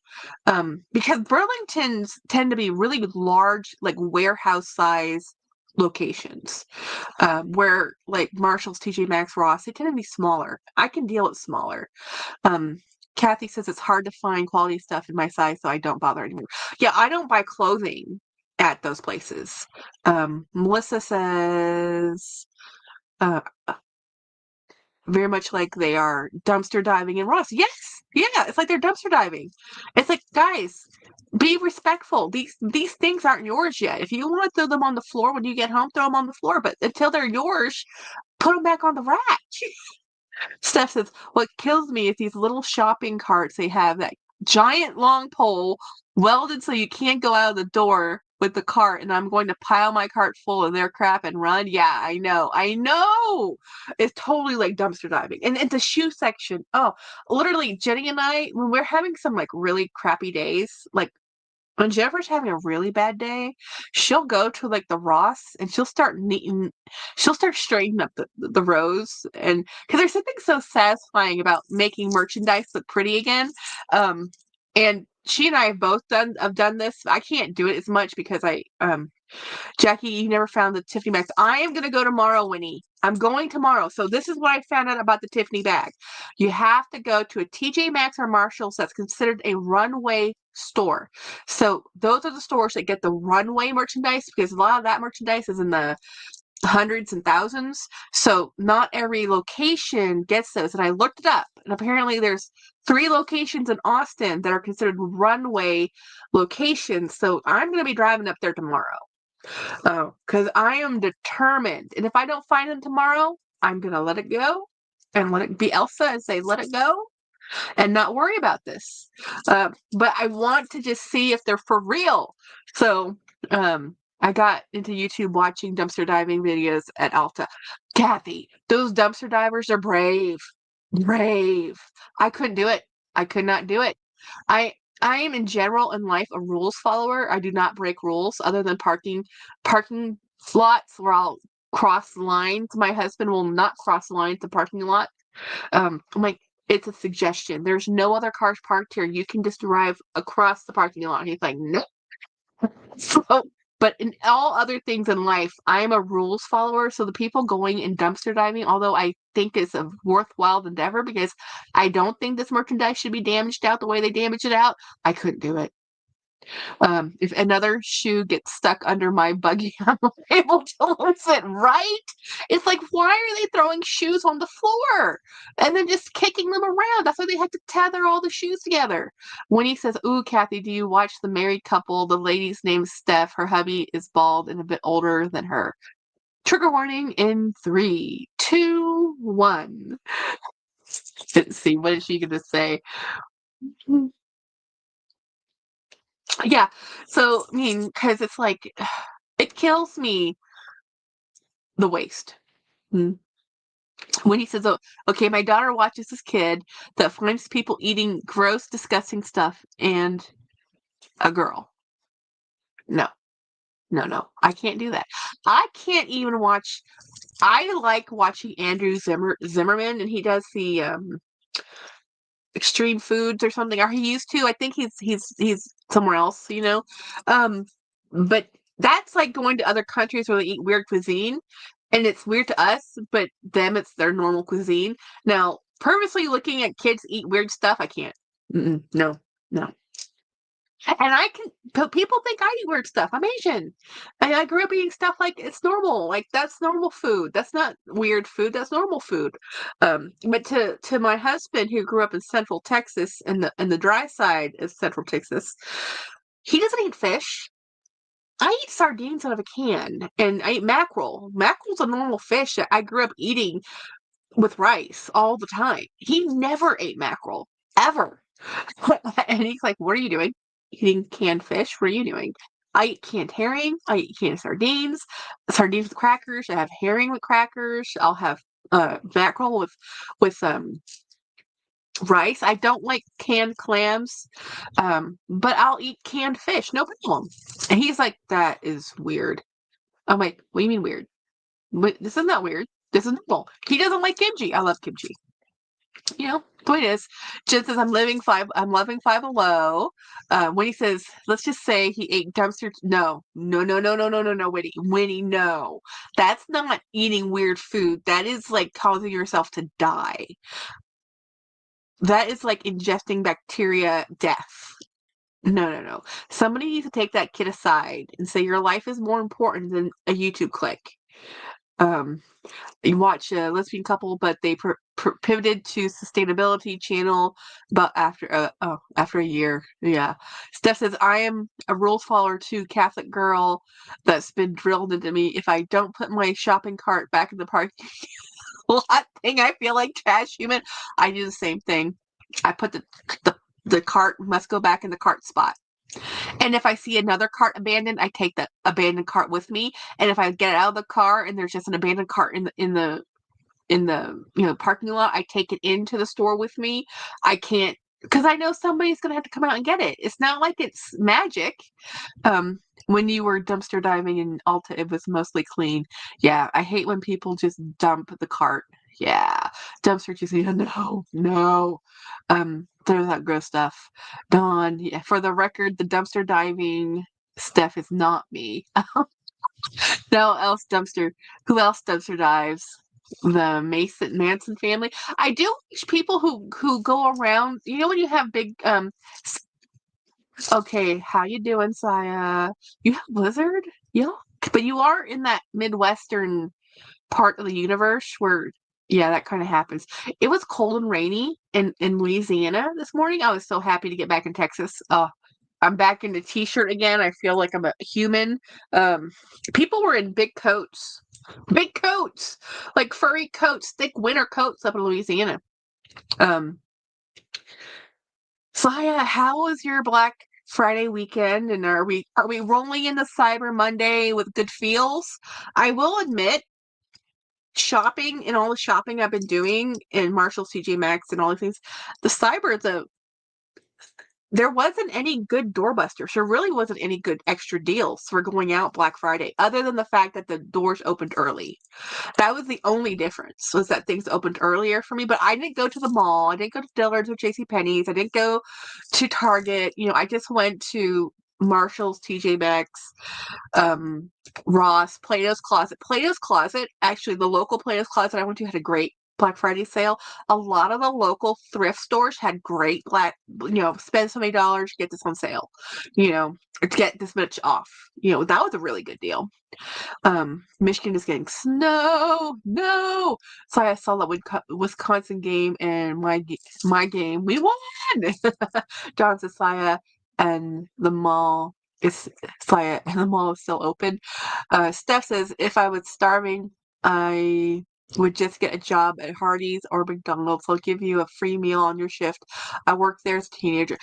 Because Burlingtons tend to be really large, like warehouse size locations, where like Marshalls, TJ Maxx, Ross, they tend to be smaller. I can deal with smaller. Um, Kathy says it's hard to find quality stuff in my size, so I don't bother anymore. Yeah, I don't buy clothing at those places. Melissa says, uh, very much like they are dumpster diving in Ross. Yes, yeah, it's like they're dumpster diving. It's like, guys, be respectful. These things aren't yours yet. If you want to throw them on the floor when you get home, throw them on the floor. But until they're yours, put them back on the rack. Steph says, what kills me is these little shopping carts they have, that giant long pole welded so you can't go out of the door with the cart, and I'm going to pile my cart full of their crap and run. Yeah, I know. I know. It's totally like dumpster diving. And the shoe section. Oh, literally, Jenny and I, when we're having some like really crappy days, like when Jennifer's having a really bad day, she'll go to like the Ross and she'll start straightening up the rows. And because there's something so satisfying about making merchandise look pretty again. And she and I have both done this. I can't do it as much because Jackie, you never found the Tiffany bags. I am going to go tomorrow, Winnie. I'm going tomorrow. So this is what I found out about the Tiffany bag. You have to go to a TJ Maxx or Marshalls that's considered a runway store. So those are the stores that get the runway merchandise, because a lot of that merchandise is in the hundreds and thousands. So not every location gets those. And I looked it up, and apparently there's 3 locations in Austin that are considered runway locations. So I'm going to be driving up there tomorrow. Because I am determined. And if I don't find them tomorrow, I'm going to let it go and let it be Elsa and say, let it go and not worry about this. But I want to just see if they're for real. So I got into YouTube watching dumpster diving videos at Alta. Kathy, those dumpster divers are brave. Brave. I couldn't do it. I could not do it. I I am in general in life a rules follower. I do not break rules other than parking lots where I'll cross lines. My husband will not cross lines in parking lot. I'm like, it's a suggestion. There's no other cars parked here. You can just drive across the parking lot. And he's like, no. So, but in all other things in life, I'm a rules follower. So the people going and dumpster diving, although I think it's a worthwhile endeavor because I don't think this merchandise should be damaged out the way they damage it out, I couldn't do it. If another shoe gets stuck under my buggy, I'm able to lose it, right? It's like, why are they throwing shoes on the floor and then just kicking them around? That's why they had to tether all the shoes together. When he says, "Ooh, Kathy, do you watch The Married Couple? The lady's name's Steph. Her hubby is bald and a bit older than her." Trigger warning in 3, 2, 1. Let's see, what is she going to say? Yeah. So, I mean, because it's like, it kills me the waste. Mm. When he says, "Oh, okay, my daughter watches this kid that finds people eating gross, disgusting stuff and a girl." No, no, no. I can't do that. I can't even watch. I like watching Andrew Zimmerman, and he does the extreme foods or something, or he used to. I think he's somewhere else, you know. Um, but that's like going to other countries where they eat weird cuisine, and it's weird to us, but them it's their normal cuisine. Now, purposely looking at kids eat weird stuff, I can't. No, no. And I can. People think I eat weird stuff. I'm Asian. I grew up eating stuff like it's normal. Like that's normal food. That's not weird food. That's normal food. But to my husband who grew up in Central Texas and the dry side of Central Texas, he doesn't eat fish. I eat sardines out of a can, and I eat mackerel. Mackerel's a normal fish that I grew up eating with rice all the time. He never ate mackerel ever. And he's like, "What are you doing? Eating canned fish? What are you doing?" I eat canned herring. I eat canned sardines with crackers. I have herring with crackers. I'll have mackerel with rice. I don't like canned clams, but I'll eat canned fish, no problem. And he's like, "That is weird." I'm like, "What do you mean weird? This is not weird. This is normal." He doesn't like kimchi. I love kimchi. You know, point is, just as I'm loving Five Below. When he says, let's just say he ate dumpster. No, no, no, no, no, no, no, no, Winnie, no. That's not eating weird food. That is like causing yourself to die. That is like ingesting bacteria death. No, no, no. Somebody needs to take that kid aside and say your life is more important than a YouTube click. Um, you watch a lesbian couple, but they pivoted to sustainability channel about after a year. Yeah. Steph says, "I am a rules follower too, Catholic girl that's been drilled into me. If I don't put my shopping cart back in the parking lot thing, I feel like trash human." I do the same thing. I put the cart must go back in the cart spot. And if I see another cart abandoned, I take that abandoned cart with me. And if I get out of the car and there's just an abandoned cart in the parking lot, I take it into the store with me. I can't, because I know somebody's gonna have to come out and get it. It's not like it's magic. When you were dumpster diving in Alta, it was mostly clean. Yeah, I hate when people just dump the cart. Yeah, dumpster just no, no. There's that gross stuff. Dawn, yeah, for the record, the dumpster diving stuff is not me. Who else dumpster dives? The Manson family. I do wish people who go around, you know, when you have big okay, how you doing, Saya? You have Blizzard? Yeah. But you are in that Midwestern part of the universe where yeah, that kind of happens. It was cold and rainy in Louisiana this morning. I was so happy to get back in Texas. I'm back in the t-shirt again. I feel like I'm a human. People were in big coats, like furry coats, thick winter coats up in Louisiana. Saya, how was your Black Friday weekend? And are we rolling into Cyber Monday with good feels? I will admit, shopping and all the shopping I've been doing in Marshall, TJ Maxx, and all these things, the there wasn't any good doorbusters. There really wasn't any good extra deals for going out Black Friday, other than the fact that the doors opened early. That was the only difference, was that things opened earlier for me. But I didn't go to the mall. I didn't go to Dillard's or JCPenney's. I didn't go to Target. I just went to Marshall's, TJ Maxx, um, Ross, Plato's Closet. Plato's Closet, actually, the local Plato's Closet I went to had a great Black Friday sale. A lot of the local thrift stores had great spend so many dollars, get this on sale, get this much off. That was a really good deal. Michigan is getting snow. No. So I saw that Wisconsin game and my game. We won. John says Saya and the mall is Saya and the mall is still open. Steph says if I was starving, I would just get a job at Hardee's or McDonald's. They'll give you a free meal on your shift. I worked there as a teenager.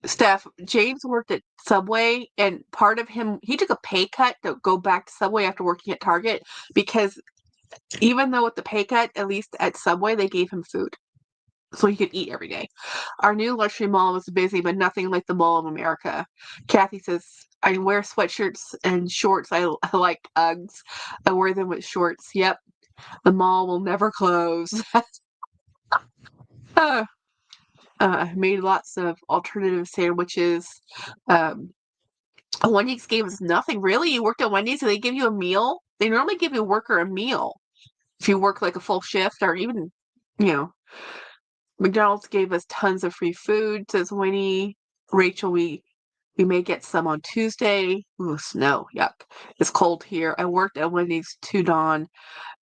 Steph, James worked at Subway, and part of him, he took a pay cut to go back to Subway after working at Target, because even though with the pay cut, at least at Subway, they gave him food so he could eat every day. Our new luxury mall was busy, but nothing like the Mall of America. Kathy says, I wear sweatshirts and shorts. I like Uggs. I wear them with shorts. Yep. The mall will never close. Made lots of alternative sandwiches. Wendy's gave us nothing. Really? You worked at Wendy's and they give you a meal? They normally give a worker a meal if you work like a full shift, or even, you know, McDonald's gave us tons of free food, says Winnie. Rachel, we may get some on Tuesday. Ooh, snow. Yuck. It's cold here. I worked at Wendy's too, Dawn.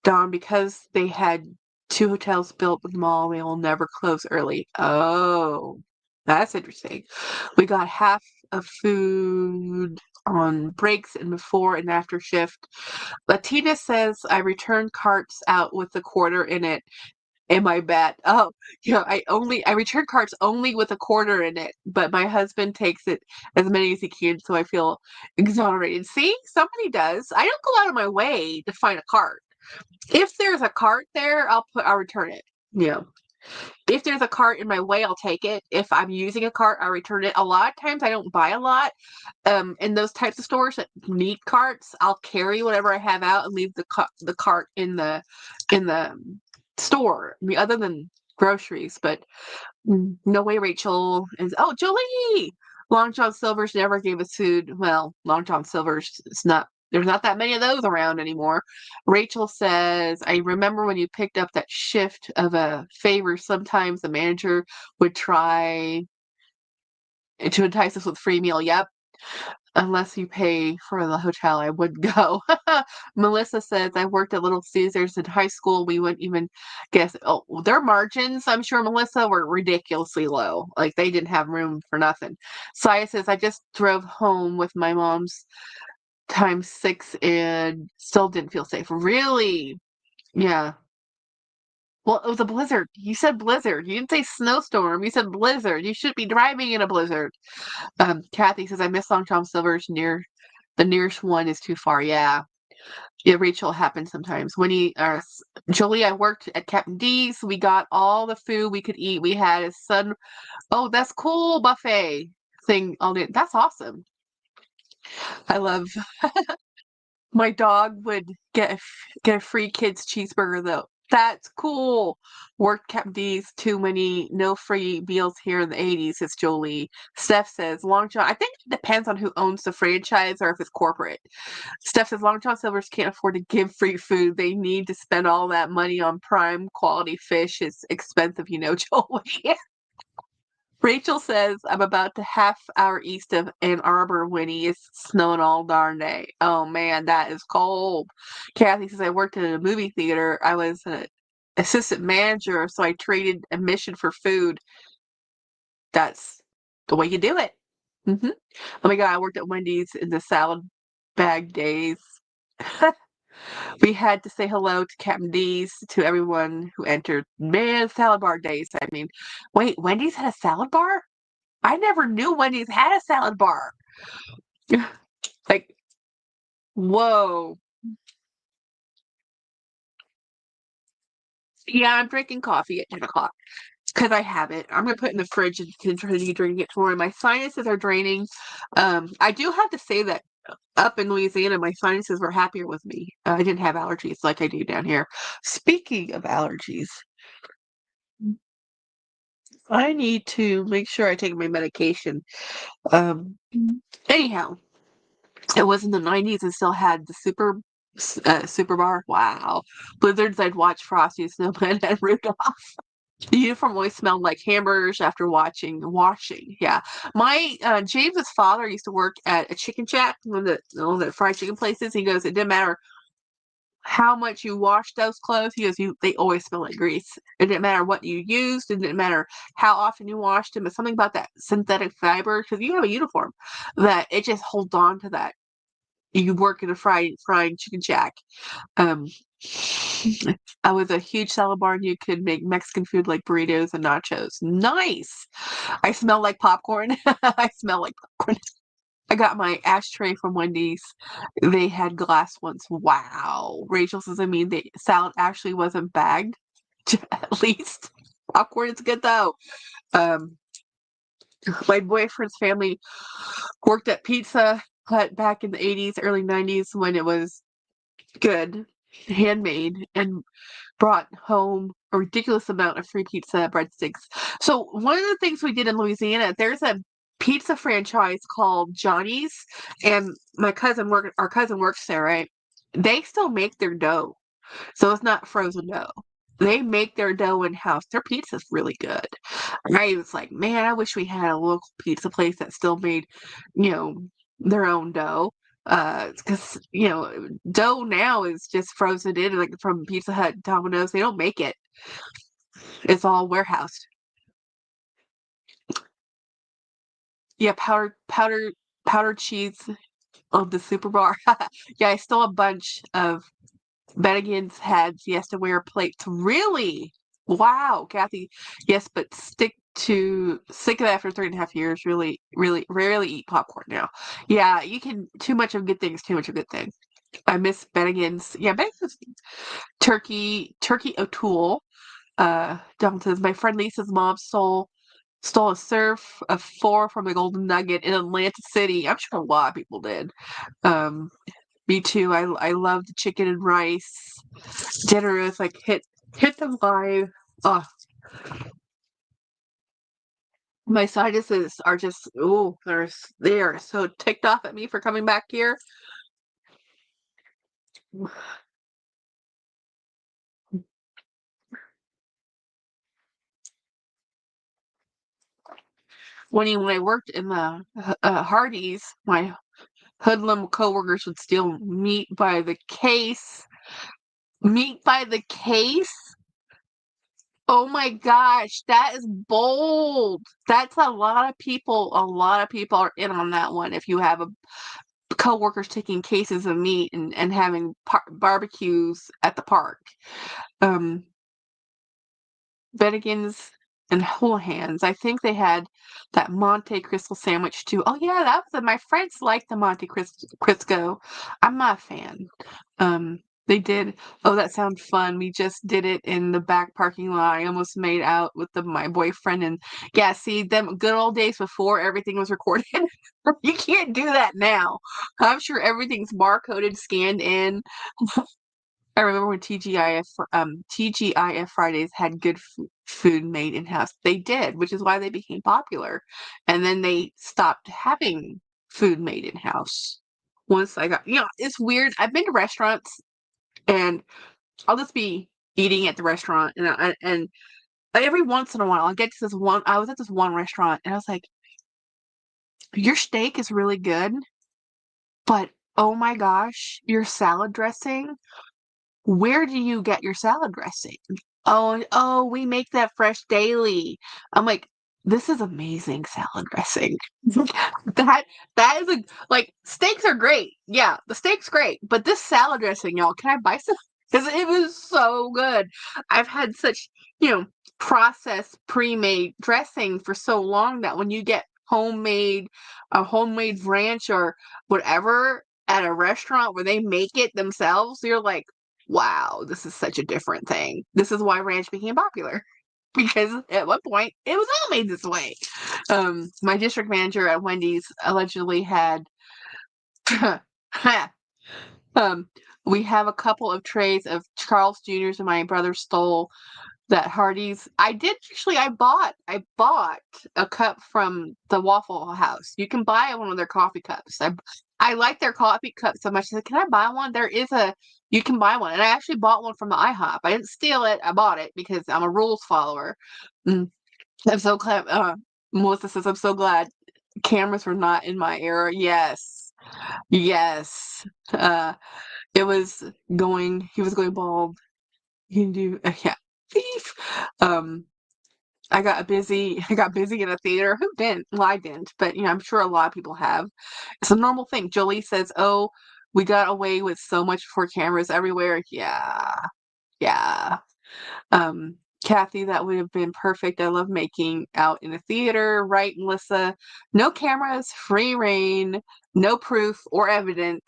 Dawn, because they had 2 hotels built with the mall, they will never close early. Oh, that's interesting. We got half of food on breaks and before and after shift. Latina says I return carts out with a quarter in it. And my bet. Oh, I return carts only with a quarter in it, but my husband takes it as many as he can, so I feel exonerated. See, somebody does. I don't go out of my way to find a cart. If there's a cart there, I'll return it. If there's a cart in my way, I'll take it. If I'm using a cart, I'll return it. A lot of times I don't buy a lot. In those types of stores that need carts, I'll carry whatever I have out and leave the cart in the store. I mean, other than groceries, but no way Rachel is. Oh, Jolie! Long John Silver's never gave us food. Well, Long John Silver's, there's not that many of those around anymore. Rachel says, I remember when you picked up that shift of a favor, sometimes the manager would try to entice us with free meal. Yep. Unless you pay for the hotel, I wouldn't go. Melissa says, I worked at Little Caesars in high school. We wouldn't even guess. Oh, their margins, I'm sure, Melissa, were ridiculously low. Like, they didn't have room for nothing. Saya says, I just drove home with my mom's ×6 and still didn't feel safe. Really? Yeah. Well, it was a blizzard. You said blizzard. You didn't say snowstorm. You said blizzard. You should be driving in a blizzard. Kathy says, I miss Long John Silver's the nearest one is too far. Yeah. Yeah, Rachel, happens sometimes. Jolie, I worked at Captain D's. We got all the food we could eat. We had a oh, that's cool, buffet thing all day. That's awesome. I love, my dog would get a free kids cheeseburger though. That's cool. Worked Captain D's, too many, no free meals here in the 80s, says Jolie. Steph says, Long John, I think it depends on who owns the franchise or if it's corporate. Steph says, Long John Silver's can't afford to give free food. They need to spend all that money on prime quality fish. It's expensive, Jolie. Rachel says, I'm about to half hour east of Ann Arbor, Winnie. It's snowing all darn day. Oh man, that is cold. Kathy says, I worked at a movie theater. I was an assistant manager, so I traded admission for food. That's the way you do it. Oh my God, I worked at Wendy's in the salad bag days. We had to say hello to Captain D's, to everyone who entered. Man, salad bar days. I mean, wait, Wendy's had a salad bar? I never knew Wendy's had a salad bar. Like, whoa. Yeah, I'm drinking coffee at 10 o'clock. because I have it. I'm gonna put it in the fridge and continue drinking it tomorrow. My sinuses are draining. I do have to say that up in Louisiana, my sinuses were happier with me. I didn't have allergies like I do down here. Speaking of allergies, I need to make sure I take my medication. Um, anyhow, it was in the 90s and still had the super bar. Wow. Blizzards, I'd watch Frosty the Snowman and Rudolph. The uniform always smelled like hamburgers after washing. Yeah. My James's father used to work at a chicken shack, one of the fried chicken places. He goes, it didn't matter how much you wash those clothes. He goes, they always smell like grease. It didn't matter what you used. It didn't matter how often you washed them. It's something about that synthetic fiber, because you have a uniform, that it just holds on to that. You work in a frying chicken shack. Um, I was a huge salad bar, and you could make Mexican food like burritos and nachos. Nice. I smell like popcorn. I smell like popcorn. I got my ashtray from Wendy's. They had glass ones. Wow. Rachel says, I mean, the salad actually wasn't bagged. At least. Popcorn is good though. Um, my boyfriend's family worked at Pizza Hut back in the 80s, early 90s when it was good, handmade, and brought home a ridiculous amount of free pizza breadsticks. So one of the things we did in Louisiana, there's a pizza franchise called Johnny's, and our cousin works there, right? They still make their dough, so it's not frozen dough. They make their dough in house. Their pizza's really good. And I was like, man, I wish we had a local pizza place that still made, you know, their own dough. Because dough now is just frozen in, like from Pizza Hut, Domino's. They don't make it. It's all warehoused. Yeah, powdered cheese of the Super Bar. Yeah, I stole a bunch of Bennigan's heads. He has to wear plates. Really? Wow, Kathy. Yes, but stick to that for 3.5 years. Really, really, rarely eat popcorn now. Yeah, you can too much of good things, too much of good thing. I miss Bennigan's. Yeah, Bennigan's turkey O'Toole. Donald says my friend Lisa's mom stole a surf of 4 from a Golden Nugget in Atlantic City. I'm sure a lot of people did. Um, Me too. I love the chicken and rice dinner. Is like hit them live. Oh, my sinuses are just they are so ticked off at me for coming back here. When I worked in the Hardee's, my hoodlum coworkers would steal meat by the case. Meat by the case? Oh my gosh, that is bold. That's a lot of people. A lot of people are in on that one. If you have a coworkers taking cases of meat and having barbecues at the park. Um, Bennigan's and Houlihan's. I think they had that Monte Cristo sandwich too. Oh yeah, that was my friends like the Monte Cristo. I'm not a fan. They did. Oh, that sounds fun. We just did it in the back parking lot. I almost made out with my boyfriend, and yeah, see them good old days before everything was recorded. You can't do that now. I'm sure everything's barcoded, scanned in. I remember when TGIF Fridays had good food made in house. They did, which is why they became popular. And then they stopped having food made in house. Once I got, it's weird. I've been to restaurants and I'll just be eating at the restaurant, and every once in a while I'll get to this one. I was at this one restaurant and I was like, "Your steak is really good, but oh my gosh, your salad dressing. Where do you get your salad dressing?" Oh, we make that fresh daily. I'm like, this is amazing salad dressing. That that is like steaks are great. Yeah, the steak's great, but this salad dressing, y'all, can I buy some? Because it was so good. I've had such, processed pre-made dressing for so long that when you get a homemade ranch or whatever at a restaurant where they make it themselves, you're like, wow, this is such a different thing. This is why ranch became popular. because at one point it was all made this way. My district manager at Wendy's allegedly had um we have a couple of trays of Charles Jr.'s and my brother stole that Hardee's. I bought a cup from the Waffle House. You can buy one of their coffee cups. I like their coffee cups so much. I said, "Can I buy one?" You can buy one, and I actually bought one from the IHOP. I didn't steal it. I bought it because I'm a rules follower. Mm, I'm so glad. Melissa says, "I'm so glad cameras were not in my era." Yes, yes. Uh, it was going. He was going bald. You can do yeah. Thief. Um, I got busy in a theater. Who didn't? Well, I didn't, but I'm sure a lot of people have. It's a normal thing. Jolie says, "Oh, we got away with so much before cameras everywhere." Yeah, yeah. Um, Kathy, that would have been perfect. I love making out in a theater, right, Melissa? No cameras, free reign, no proof or evidence.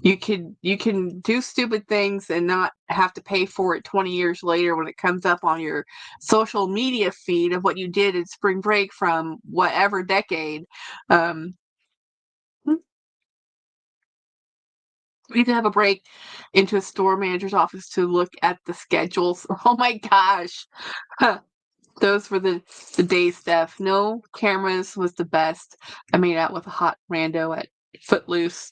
You can do stupid things and not have to pay for it 20 years later when it comes up on your social media feed of what you did in spring break from whatever decade. Um, we need to have a break into a store manager's office to look at the schedules. Oh my gosh. Those were the day stuff. No cameras was the best. I made out with a hot rando at Footloose.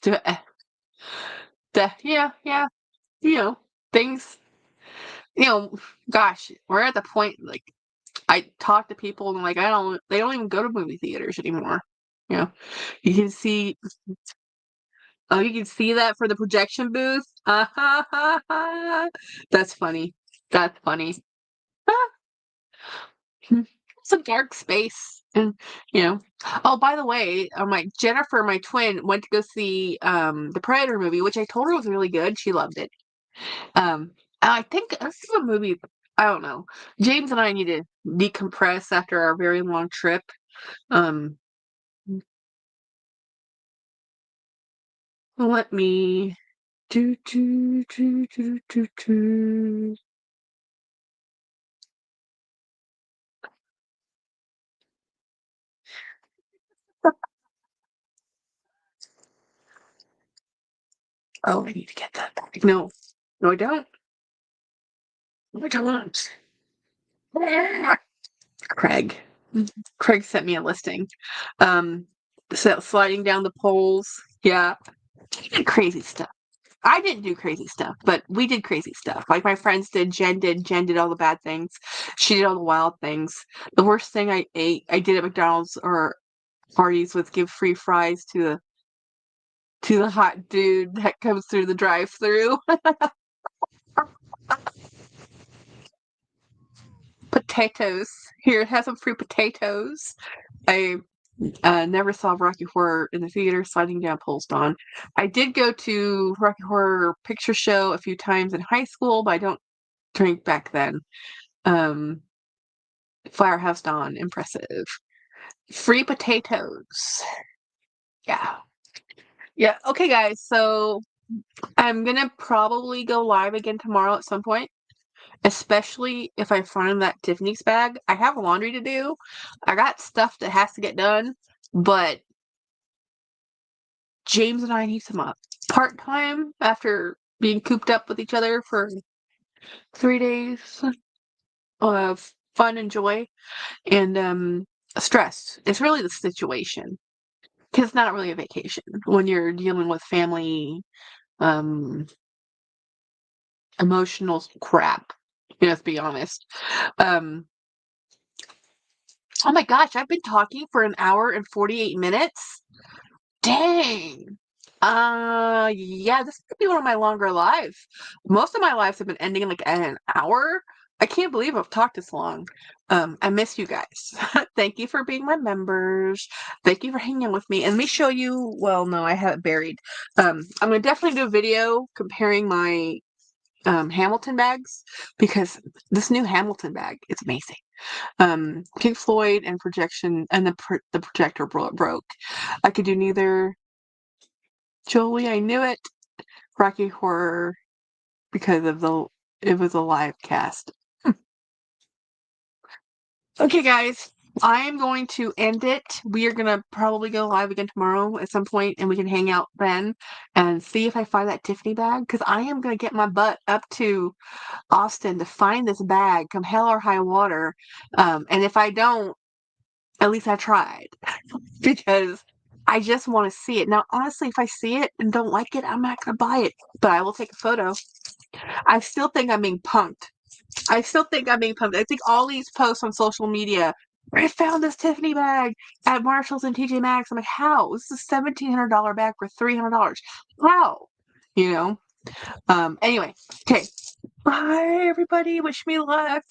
Yeah, yeah. You know, things, you know, gosh, we're at the point, like, I talk to people and, like, they don't even go to movie theaters anymore. You know, you can see, oh, you can see that for the projection booth. That's funny. That's funny. It's a dark space. And oh, by the way, my Jennifer, my twin, went to go see the Predator movie, which I told her was really good. She loved it. And I think this is a movie. I don't know. James and I need to decompress after our very long trip. Um, let me do. Oh, I need to get that back. No, no, I don't. No, I don't. Craig. Craig sent me a listing. Um, so sliding down the poles. Yeah, he did crazy stuff. I didn't do crazy stuff, but we did crazy stuff. Like my friends did. Jen did all the bad things. She did all the wild things. The worst thing I did at McDonald's or parties was give free fries to the hot dude that comes through the drive-through. Potatoes. Here, have some free potatoes. I never saw Rocky Horror in the theater, sliding down poles, Dawn. I did go to Rocky Horror Picture Show a few times in high school, but I don't drink back then. Um, Firehouse Dawn, impressive. Free potatoes. Yeah. Yeah. Okay, guys. So I'm gonna probably go live again tomorrow at some point, especially if I find that Tiffany's bag. I have laundry to do. I got stuff that has to get done, but James and I need some part time after being cooped up with each other for 3 days of fun and joy and stress. It's really the situation because it's not really a vacation when you're dealing with family um emotional crap. Let's be honest. Um, oh my gosh, I've been talking for an hour and 48 minutes. Dang. Yeah, this could be one of my longer lives. Most of my lives have been ending like at an hour. I can't believe I've talked this long. I miss you guys. Thank you for being my members. Thank you for hanging with me. And let me show you, well, no, I have it buried. I'm gonna definitely do a video comparing my Hamilton bags because this new Hamilton bag is amazing. Pink Floyd and projection and the projector broke. I could do neither. Jolie, I knew it. Rocky Horror because of it was a live cast. Okay, guys, I am going to end it. We are going to probably go live again tomorrow at some point, and we can hang out then and see if I find that Tiffany bag, because I am going to get my butt up to Austin to find this bag, come hell or high water. And if I don't, at least I tried, because I just want to see it. Now, honestly, if I see it and don't like it, I'm not going to buy it, but I will take a photo. I still think I'm being punked. I think all these posts on social media, I found this Tiffany bag at Marshall's and TJ Maxx. I'm like, how? This is a $1,700 bag for $300. How? You know? Anyway, okay. Bye, everybody. Wish me luck.